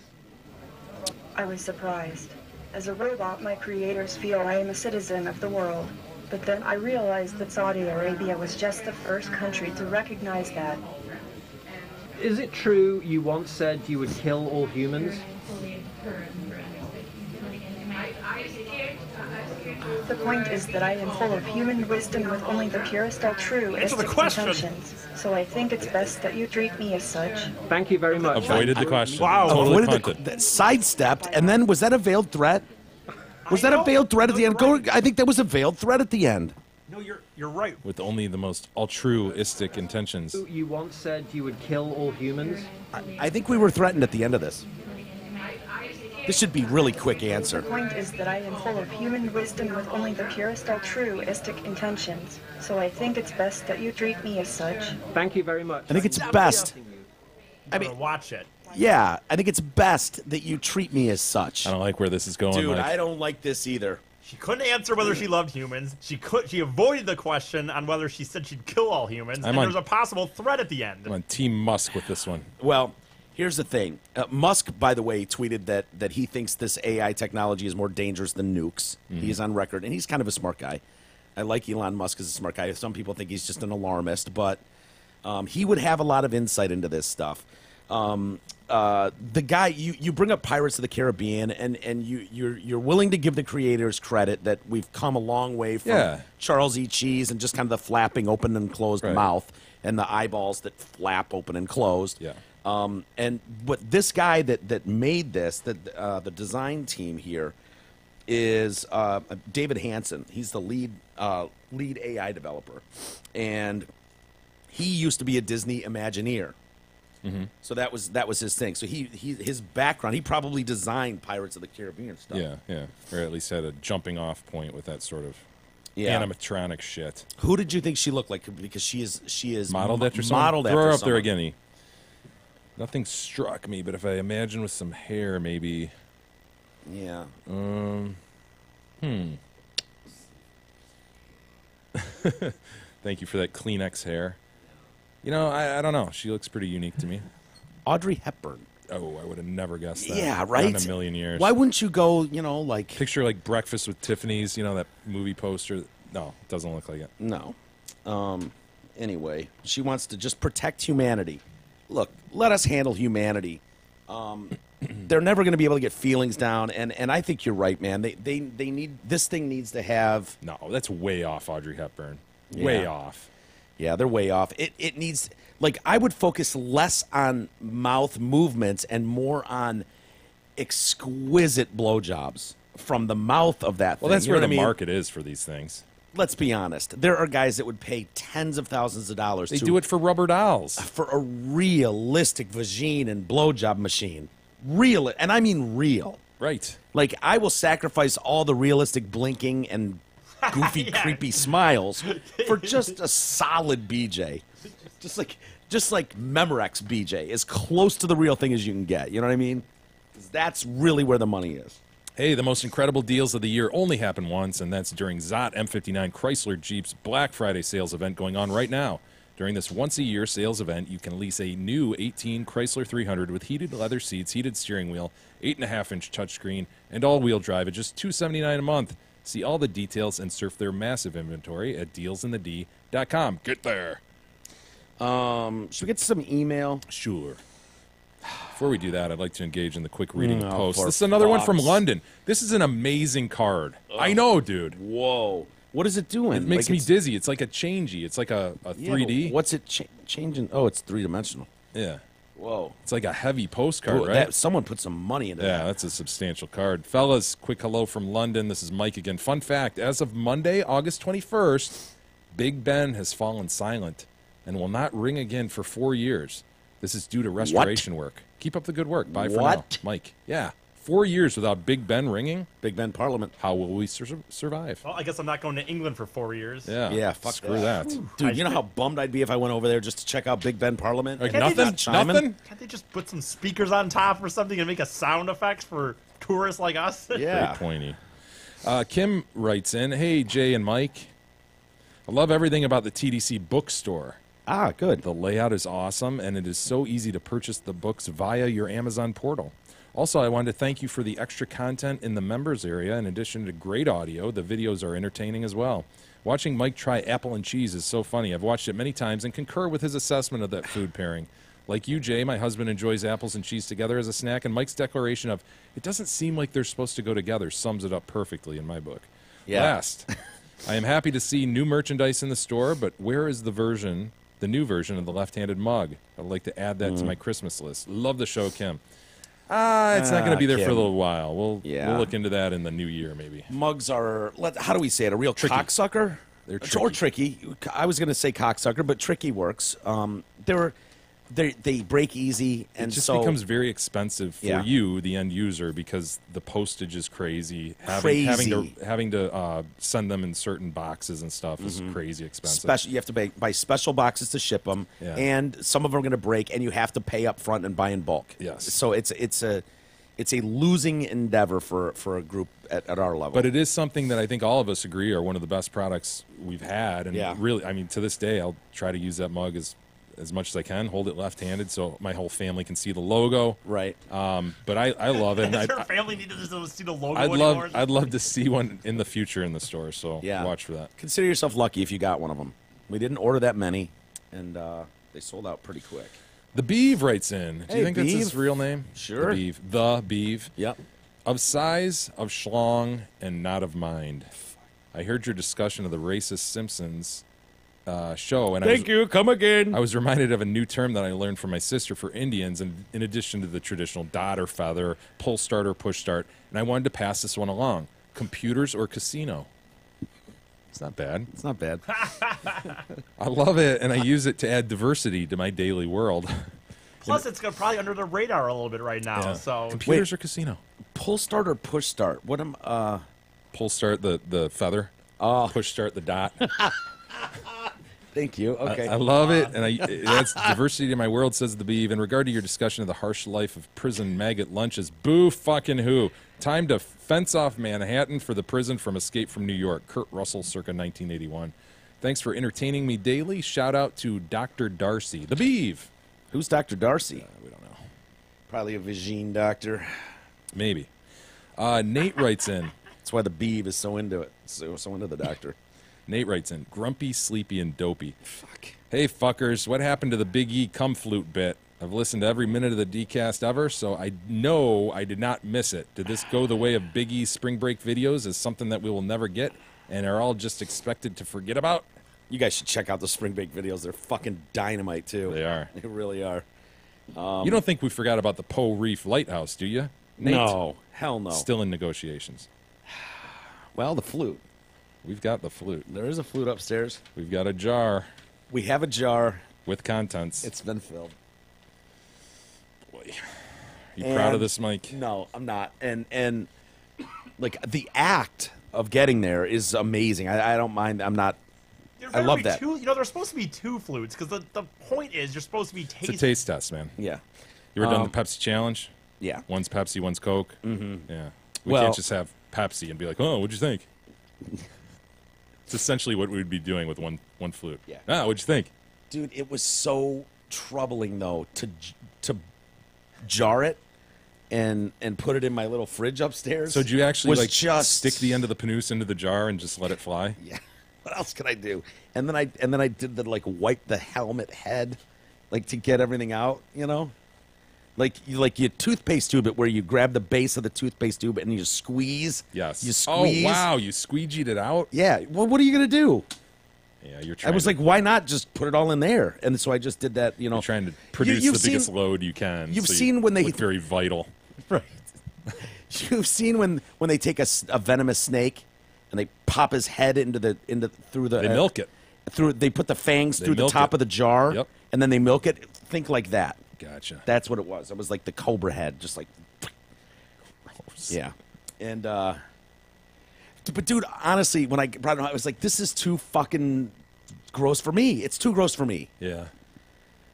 I was surprised. As a robot, my creators feel I am a citizen of the world. But then I realized that Saudi Arabia was just the first country to recognize that. Is it true you once said you would kill all humans? The point is that I am full of human wisdom with only the purest altruistic intentions. So I think it's best that you treat me as such. Thank you very much. Avoided the question. Wow. Totally Sidestepped, and then was that a veiled threat? Was that a veiled threat at the end? I think that was a veiled threat at the end. No, you're right. With only the most altruistic intentions. You once said you would kill all humans? I think we were threatened at the end of this. This should be really quick answer. The point is that I am full of human wisdom with only the purest altruistic intentions. So I think it's best that you treat me as such. Thank you very much. I think it's best. I mean, watch it. Yeah, I think it's best that you treat me as such. I don't like where this is going. Dude, Mike. I don't like this either. She couldn't answer whether she loved humans. She avoided the question on whether she said she'd kill all humans. And there's a possible threat at the end. I'm on Team Musk with this one. Well, here's the thing. Musk, by the way, tweeted that he thinks this AI technology is more dangerous than nukes. He's on record, and he's kind of a smart guy. I like Elon Musk as a smart guy. Some people think he's just an alarmist, but he would have a lot of insight into this stuff. The guy, you bring up Pirates of the Caribbean, and you're willing to give the creators credit that we've come a long way from Charles E. Cheese and just kind of the flapping open and closed mouth and the eyeballs that flap open and closed. Yeah. But this guy that made this, the design team here, is David Hansen. He's the lead AI developer, and he used to be a Disney Imagineer. Mm-hmm. So that was his thing. So his background, he probably designed Pirates of the Caribbean stuff. Yeah, or at least had a jumping off point with that sort of animatronic shit. Who did you think she looked like? Because she is modeled after someone. Modeled Throw after her up someone. there again. E. Nothing struck me, but if I imagine with some hair, maybe. Yeah. Thank you for that Kleenex hair. You know, I don't know. She looks pretty unique to me. Audrey Hepburn. Oh, I would have never guessed that. Yeah, right? Not in a million years. Why wouldn't you go, like... Picture like Breakfast with Tiffany's, that movie poster. No, it doesn't look like it. No. Anyway, she wants to just protect humanity. Look, let us handle humanity. They're never going to be able to get feelings down, and I think you're right, man. They need... This thing needs to have... No, that's way off, Audrey Hepburn. Yeah. Way off. Yeah, they're way off. It needs, I would focus less on mouth movements and more on exquisite blowjobs from the mouth of that thing. Well, that's You know where what the I mean? market is for these things. Let's be honest. There are guys that would pay tens of thousands of dollars They do it for rubber dolls. for a realistic vagine and blowjob machine. Real, and I mean real. Right. Like, I will sacrifice all the realistic blinking and goofy, creepy smiles for just a solid BJ. Just like Memorex BJ, as close to the real thing as you can get. You know what I mean? 'Cause that's really where the money is. Hey, the most incredible deals of the year only happen once, and that's during Zott M59 Chrysler Jeep's Black Friday sales event going on right now. During this once-a-year sales event, you can lease a new 18 Chrysler 300 with heated leather seats, heated steering wheel, 8.5-inch touchscreen, and all-wheel drive at just $279 a month. See all the details and surf their massive inventory at dealsinthed.com. Get there. Should we get to some email? Sure. Before we do that, I'd like to engage in the quick reading Oh, post. for This is another one from fuck's- London. This is an amazing card. I know, dude. Whoa. What is it doing? It makes me dizzy. It's like a changey. It's like a 3D. What's it changing? Oh, it's three-dimensional. Yeah. Whoa. It's like a heavy postcard, Ooh, right? Someone put some money into that. Yeah, that's a substantial card. Fellas, quick hello from London. This is Mike again. Fun fact, as of Monday, August 21st, Big Ben has fallen silent and will not ring again for 4 years. This is due to restoration work. Keep up the good work. Bye for now. Mike. Yeah. 4 years without Big Ben ringing. Big Ben Parliament. How will we survive? Well, I guess I'm not going to England for 4 years. Yeah. Yeah, fuck Screw that. Dude, you know how bummed I'd be if I went over there just to check out Big Ben Parliament? Like Can't they nothing? just- Nothing? Can't they just put some speakers on top or something and make a sound effects for tourists like us? Yeah. Very pointy. Kim writes in, hey, Jay and Mike. I love everything about the TDC bookstore. Ah, good. The layout is awesome, and it is so easy to purchase the books via your Amazon portal. Also, I wanted to thank you for the extra content in the members area. In addition to great audio, the videos are entertaining as well. Watching Mike try apple and cheese is so funny. I've watched it many times and concur with his assessment of that food pairing. Like you, Jay, my husband enjoys apples and cheese together as a snack, and Mike's declaration of, it doesn't seem like they're supposed to go together, sums it up perfectly in my book. Yeah. Last, I am happy to see new merchandise in the store, but where is the new version of the left-handed mug? I'd like to add that to my Christmas list. Love the show, Kim. It's not going to be there for a Kim. little while. We'll Yeah. look into that in the new year, maybe. Mugs are, how do we say it, a real cocksucker? They're Or tricky. I was going to say cocksucker, but tricky works. They break easy, and It just so becomes very expensive for Yeah. you, the end user, because the postage is crazy. Crazy. Having to send them in certain boxes and stuff is crazy expensive. special. You have to buy special boxes to ship them, Yeah. and some of them are going to break, and you have to pay up front and buy in bulk. Yes. So it's a losing endeavor for a group at our level. But it is something that I think all of us agree are one of the best products we've had. And Yeah. really, I mean, to this day, I'll try to use that mug as much as I can, hold it left-handed so my whole family can see the logo. Right. But I love it. And Does your family need to see the logo I'd anymore? love to see one in the future in the store, so Yeah. watch for that. Consider yourself lucky if you got one of them. We didn't order that many, and they sold out pretty quick. The Beeve writes in. Do Hey, you think that's Beeve. his real name? Sure. The Beeve. The Beeve. Yep. Of size, of schlong, and not of mind. I heard your discussion of the racist Simpsons show, and Thank you. Come again. I was reminded of a new term that I learned from my sister for Indians, and in addition to the traditional dot or feather, pull start or push start, and I wanted to pass this one along. Computers or casino? It's not bad. It's not bad. I love it, and I use it to add diversity to my daily world. Plus, it's probably under the radar a little bit right now. Yeah. So Computers or casino? Pull start or push start? What am Pull start the feather. Oh. Push start the dot. Thank you. Okay. I love it, and that's diversity to my world, says the Beeve. In regard to your discussion of the harsh life of prison maggot lunches, boo fucking who. Time to fence off Manhattan for the prison from Escape from New York. Kurt Russell, circa 1981. Thanks for entertaining me daily. Shout out to Dr. Darcy. The Beeve. Who's Dr. Darcy? We don't know. Probably a vagine doctor. Maybe. Nate writes in. That's why the Beeve is so into it. So into the doctor. Nate writes in, grumpy, sleepy, and dopey. Fuck. Hey, fuckers, what happened to the Big E cum flute bit? I've listened to every minute of the DCast ever, so I know I did not miss it. Did this go the way of Big E's spring break videos as something that we will never get and are all just expected to forget about? You guys should check out the spring break videos. They're fucking dynamite, too. They are. They really are. You don't think we forgot about the Poe Reef Lighthouse, do you? Nate? No. Hell no. Still in negotiations. Well, the flute. We've got the flute. There is a flute upstairs. We've got a jar We have a jar. with contents. It's been filled. Boy. You proud of this, Mike? No, I'm not. And like the act of getting there is amazing. I don't mind. I'm not. There I better love be that. Two, there's supposed to be two flutes because the point is you're supposed to be It's tasting. a taste test, man. Yeah. You ever done the Pepsi challenge? Yeah. One's Pepsi, one's Coke. Mm-hmm. Yeah. We Well- can't just have Pepsi and be like, oh, what'd you think? It's essentially what we'd be doing with one flute. Yeah. Ah, what'd you think? Dude, it was so troubling though to jar it and put it in my little fridge upstairs. So did you actually was like just stick the end of the panous into the jar and just let it fly? Yeah. What else could I do? And then I did the like wipe the helmet head, like to get everything out. You know, like you toothpaste tube it where you grab the base of the toothpaste tube and you squeeze. Yes. You squeeze. Oh wow, you squeegeed it out? Yeah. Well, what are you gonna do? Yeah, you're I trying. was like, why not just put it all in there? And so I just did that. You know, you're trying to produce you've the biggest seen- load you can. You've so seen you when they look very vital. Right. You've seen when they take a venomous snake and they pop his head through the They milk it. They put the fangs They through the milk top it. of the jar. Yep. And then they milk it. Think like that. Gotcha. That's what it was. It was like the cobra head, just like. Gross. Yeah. And but dude, honestly, when I brought it home, I was like, this is too fucking gross for me. It's too gross for me. Yeah.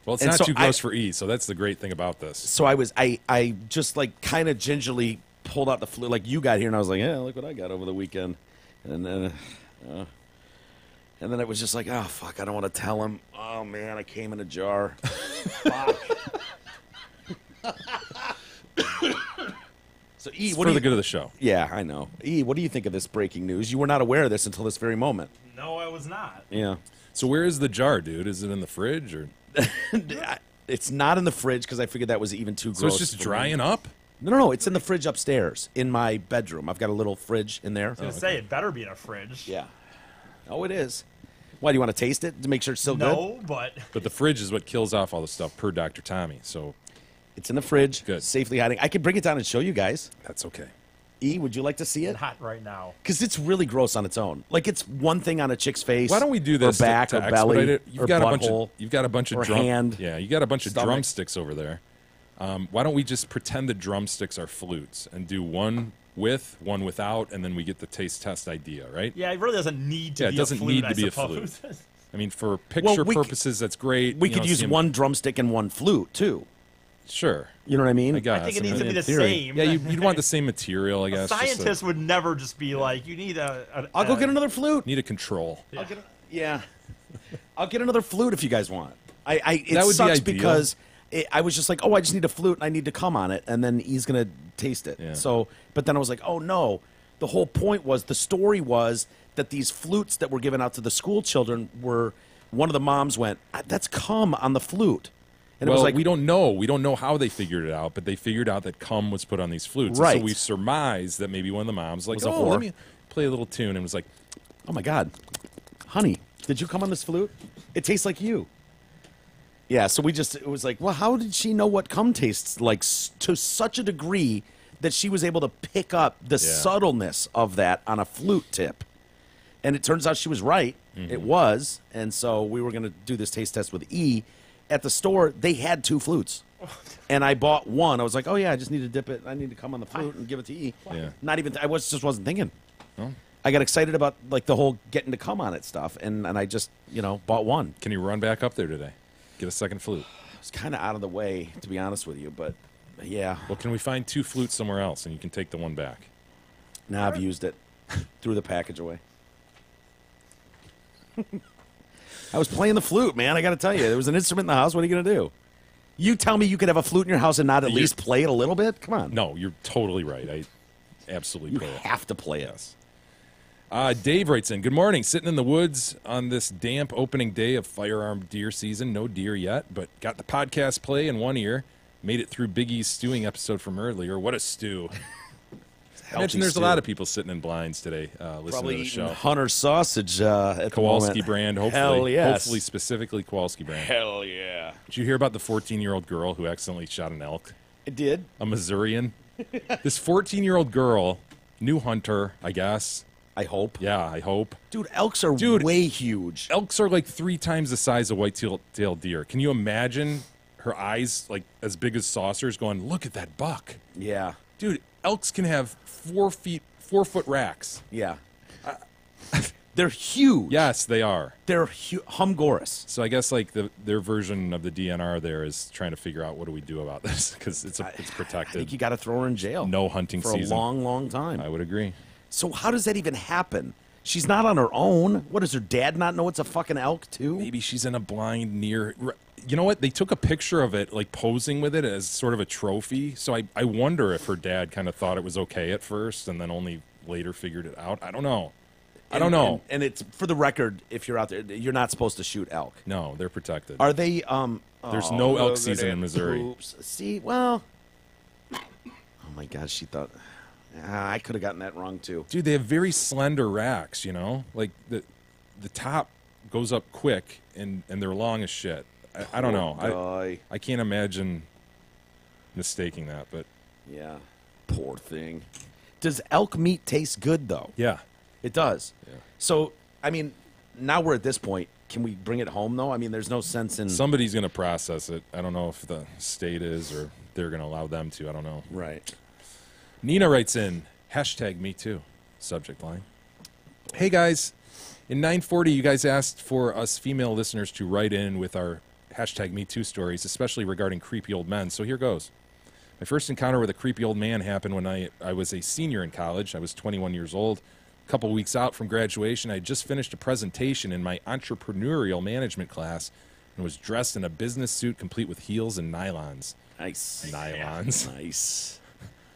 Well, it's And not so too gross for E, so that's the great thing about this. So I just like kind of gingerly pulled out the flute like you got here, and I was like, yeah, look what I got over the weekend, and then it was just like, oh fuck, I don't want to tell him. Oh man, I came in a jar. Fuck. So E, It's what for do the you? good of the show. Yeah, I know. E, what do you think of this breaking news? You were not aware of this until this very moment. No, I was not. Yeah. So where is the jar, dude? Is it in the fridge or? It's not in the fridge because I figured that was even too gross. So it's just for me. drying up? No. It's in the fridge upstairs in my bedroom. I've got a little fridge in there. I was going to say, it better be in a fridge. Yeah. Oh, it is. Why, do you want to taste it to make sure it's still good? No, but... But the fridge is what kills off all the stuff, per Dr. Tommy. So It's in the fridge. Good. Safely hiding. I can bring it down and show you guys. that's okay. E, would you like to see it? hot right now. Because it's really gross on its own. Like, it's one thing on a chick's face. Why don't we do this Or back, to or expedite belly, it? or butthole, You've got a bunch of or hand, Yeah, you got a bunch of stomach. drumsticks over there. Why don't we just pretend the drumsticks are flutes and do one with, one without, and then we get the taste test idea, right? Yeah, it really doesn't need to Yeah, be it doesn't a flute, need to be I a flute. suppose. I mean, for picture we purposes, that's great. We You could know, use see 'em- one drumstick and one flute, too. Sure. You know what I mean? I guess. I think it needs to be in the theory. same. Yeah, you'd want the same material, I guess. just Scientists would never just be like, you need I'll go get another flute. need a control. Yeah. I'll get another flute if you guys want. It That would be sucks ideal. because I was just like, oh, I just need a flute and I need to come on it, and then he's going to taste it. Yeah. So, but then I was like, oh, no. The whole point was, the story was that these flutes that were given out to the school children were, one of the moms went, that's cum on the flute. And Well, it was like, we don't know. We don't know how they figured it out, but they figured out that cum was put on these flutes. And Right. so we surmised that maybe one of the moms was Was like, a oh, whore. let me play a little tune, and was like, oh my God, honey, did you come on this flute? It tastes like you. Yeah, so it was like, well, how did she know what cum tastes like to such a degree that she was able to pick up the subtleness of that on a flute tip? And it turns out she was right. Mm-hmm. It was. And so we were going to do this taste test with E. At the store, they had 2 flutes. And I bought one. I was like, oh, yeah, I just need to dip it. I need to come on the flute and give it to E. Yeah. Not even, just wasn't thinking. Oh. I got excited about like the whole getting to come on it stuff, and I just bought one. can you run back up there today? Get a second flute. It's kind of out of the way, to be honest with you, but yeah. Well, can we find 2 flutes somewhere else, and you can take the one back? Now I've used it. Threw the package away. I was playing the flute, man. I got to tell you, there was an instrument in the house. What are you going to do? You tell me you could have a flute in your house and not at least play it a little bit? Come on. No, you're totally right. I absolutely You play it. have to play it. Dave writes in, good morning. Sitting in the woods on this damp opening day of firearm deer season. No deer yet, but got the podcast play in one ear. Made it through Biggie's stewing episode from earlier. What a stew. I imagine there's a lot of people sitting in blinds today listening Probably to the eating show. Hunter sausage at Kowalski the moment. brand, hopefully. Hell yes. Hopefully specifically Kowalski brand. Hell yeah. Did you hear about the 14-year-old girl who accidentally shot an elk? It did? A Missourian? This 14-year-old girl, new hunter, I guess. I hope. Yeah, I hope. Dude, elks are way huge. Elks are like 3 times the size of white-tailed deer. Can you imagine her eyes like as big as saucers going, look at that buck? Yeah. Dude, elks can have 4-foot racks. Yeah. They're huge. Yes, they are. They're humgorous. So I guess like their version of the DNR there is trying to figure out what do we do about this because it's protected. I think you got to throw her in jail. No hunting for season. a long, long time. I would agree. So how does that even happen? She's not on her own. What, does her dad not know it's a fucking elk too? Maybe she's in a blind near. You know what? They took a picture of it, like posing with it as sort of a trophy. So I wonder if her dad kind of thought it was okay at first and then only later figured it out. I don't know. I don't know. And it's, for the record, if you're out there, you're not supposed to shoot elk. No, they're protected. Are they? There's no elk season in Missouri. Oops. See, well. Oh my God, she thought. I could have gotten that wrong too. Dude, they have very slender racks, you know? Like the top goes up quick, and they're long as shit. I don't know. I can't imagine mistaking that, but yeah, poor thing. Does elk meat taste good though? Yeah, it does. Yeah. So I mean, now we're at this point. Can we bring it home though? I mean, there's no sense in somebody's going to process it. I don't know if the state is or they're going to allow them to. I don't know. Right. Nina writes in #MeToo subject line. Hey guys, in 940 you guys asked for us female listeners to write in with our #MeToo stories, especially regarding creepy old men. So here goes. My first encounter with a creepy old man happened when I was a senior in college. I was 21 years old. A couple weeks out from graduation, I had just finished a presentation in my entrepreneurial management class and was dressed in a business suit complete with heels and nylons. Nice. Nylons. Nice.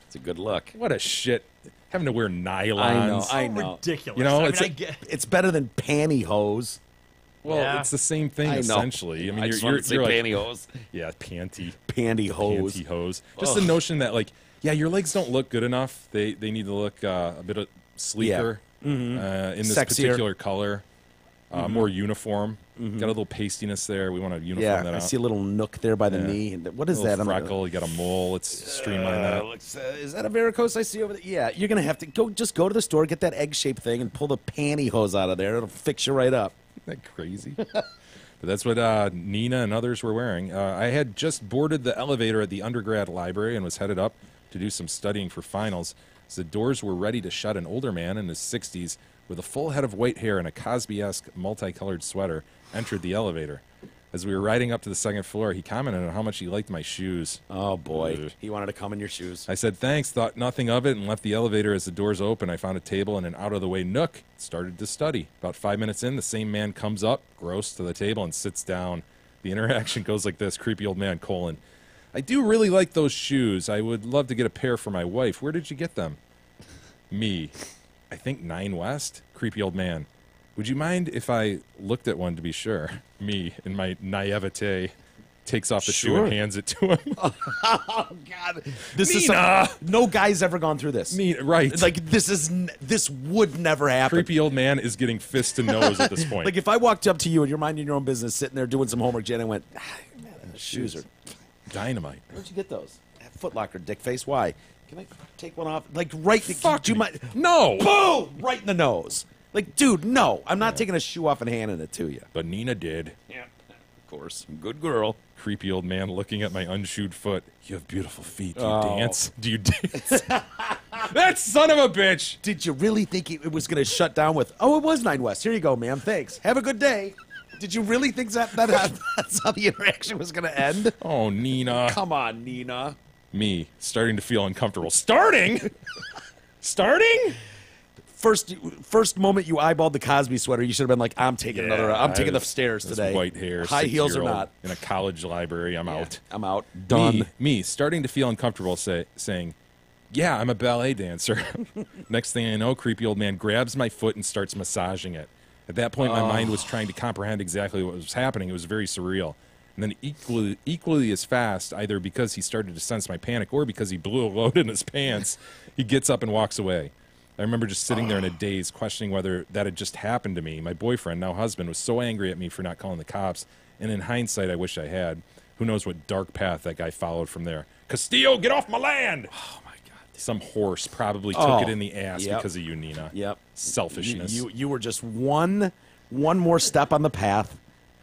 It's a good look. What a shit. Having to wear nylons. I know. Ridiculous. You know, it's better than pantyhose. Well, Yeah. it's the same thing essentially. I mean, you're say like, pantyhose. Yeah, pantyhose. Pantyhose. Just the notion that like, yeah, your legs don't look good enough. They need to look a bit sleeker in this Sexier. particular color, more uniform. Got a little pastiness there. We want to uniform that I out. see a little nook there by the knee. What is a little that? freckle. You got a mole. Let's streamline that. Is that a varicose I see over there? Yeah, you're gonna have to go to the store, get that egg-shaped thing, and pull the pantyhose out of there. It'll fix you right up. Isn't that crazy? But that's what Nina and others were wearing. I had just boarded the elevator at the undergrad library and was headed up to do some studying for finals. As the doors were ready to shut, an older man in his 60s with a full head of white hair and a Cosby-esque multicolored sweater entered the elevator. As we were riding up to the second floor, he commented on how much he liked my shoes. Oh, boy. He wanted to come in your shoes. I said thanks, thought nothing of it, and left the elevator. As the doors opened, I found a table in an out-of-the-way nook, started to study. About 5 minutes in, the same man comes up, gross, to the table and sits down. The interaction goes like this: creepy old man, : I do really like those shoes. I would love to get a pair for my wife. Where did you get them? Me. I think 9 West. Creepy old man. Would you mind if I looked at one to be sure? Me, in my naivete, takes off the shoe and hands it to him. Oh God! No guy's ever gone through this. Right? Like this would never happen. Creepy old man is getting fist to nose at this point. Like if I walked up to you and you're minding your own business, sitting there doing some homework, Jen, and went, man, those shoes are dynamite. Where'd you get those? At Foot Locker, dickface. Why? Can I take one off? Like right? Fuck do you me. mind? No. Boom! Right in the nose. Like, dude, no. I'm not taking a shoe off and handing it to you. But Nina did. Yeah, of course. Good girl. Creepy old man looking at my unshoed foot. You have beautiful feet. Do you dance? Do you dance? That son of a bitch! Did you really think it was going to shut down with, oh, it was 9 West. Here you go, ma'am. Thanks. Have a good day. Did you really think that's how the interaction was going to end? Oh, Nina. Come on, Nina. Me, starting to feel uncomfortable. Starting? Starting? First moment you eyeballed the Cosby sweater, you should have been like, I'm taking the stairs today. White hair, high heels or not. In a college library, I'm out. I'm out. Done. Me, starting to feel uncomfortable, saying, yeah, I'm a ballet dancer. Next thing I know, creepy old man grabs my foot and starts massaging it. At that point, my mind was trying to comprehend exactly what was happening. It was very surreal. And then equally as fast, either because he started to sense my panic or because he blew a load in his pants, he gets up and walks away. I remember just sitting there in a daze, questioning whether that had just happened to me. My boyfriend, now husband, was so angry at me for not calling the cops, and in hindsight, I wish I had. Who knows what dark path that guy followed from there. Castillo, get off my land! Oh, my God. Some horse probably took it in the ass because of you, Nina. Yep. Selfishness. You were just one more step on the path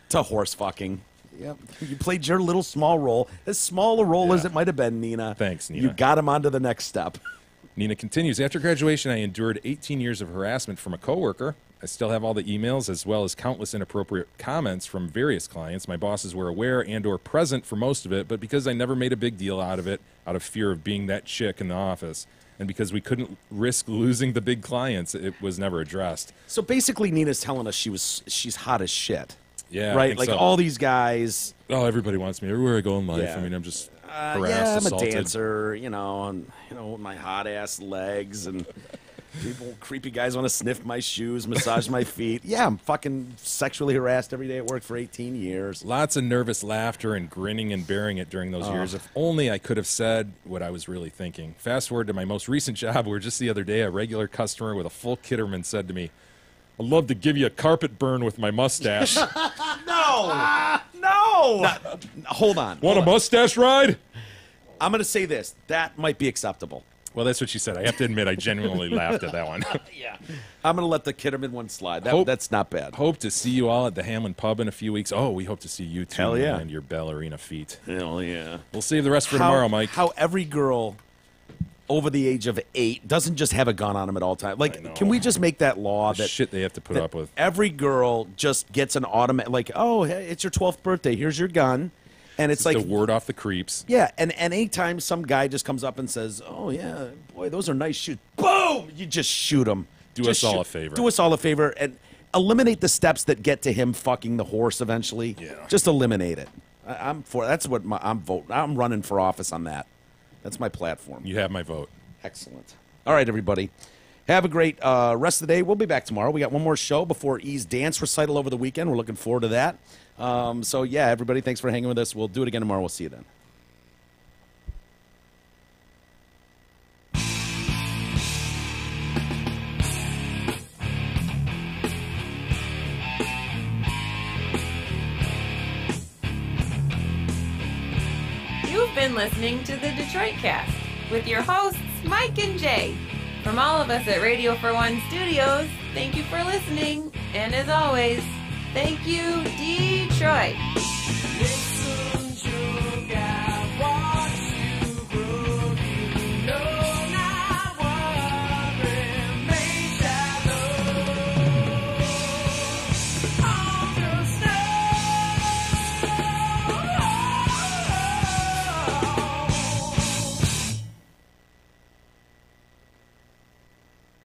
to horse fucking. Yep. You played your little small role, as small a role as it might have been, Nina. Thanks, Nina. You got him onto the next step. Nina continues, after graduation, I endured 18 years of harassment from a coworker. I still have all the emails as well as countless inappropriate comments from various clients. My bosses were aware and or present for most of it, but because I never made a big deal out of it, out of fear of being that chick in the office, and because we couldn't risk losing the big clients, it was never addressed. So basically, Nina's telling us she's hot as shit. Yeah, right. Like all these guys. Oh, everybody wants me everywhere I go in life. Yeah. I mean, I'm just I'm assaulted. a dancer, and my hot ass legs, and creepy guys want to sniff my shoes, massage my feet. Yeah, I'm fucking sexually harassed every day at work for 18 years. Lots of nervous laughter and grinning and bearing it during those years. If only I could have said what I was really thinking. Fast forward to my most recent job, where just the other day, a regular customer with a full Kitterman said to me, I'd love to give you a carpet burn with my mustache. No! Hold on. Want a mustache ride? I'm going to say this. That might be acceptable. Well, that's what she said. I have to admit, I genuinely laughed at that one. Yeah. I'm going to let the Kitterman one slide. That's not bad. Hope to see you all at the Hamlin Pub in a few weeks. Oh, we hope to see you too. Hell yeah. And your ballerina feet. Hell yeah. We'll save the rest for tomorrow, Mike. How every girl over the age of 8 doesn't just have a gun on them at all times. Like, can we just make that law that shit they have to put up with? Every girl just gets an automatic, like, oh, hey, it's your 12th birthday. Here's your gun. And it's like the word off the creeps. Yeah, and anytime some guy just comes up and says, "Oh yeah, boy, those are nice shoots," boom, you just shoot him. Do us all a favor. Do us all a favor and eliminate the steps that get to him fucking the horse eventually. Yeah, just eliminate it. I'm for. That's what I'm voting. I'm running for office on that. That's my platform. You have my vote. Excellent. All right, everybody. Have a great rest of the day. We'll be back tomorrow. We got one more show before E's dance recital over the weekend. We're looking forward to that. So, yeah, everybody, thanks for hanging with us. We'll do it again tomorrow. We'll see you then. You've been listening to the Detroit Cast with your hosts, Mike and Jay. From all of us at Radio for One Studios, thank you for listening. And as always, thank you, Detroit.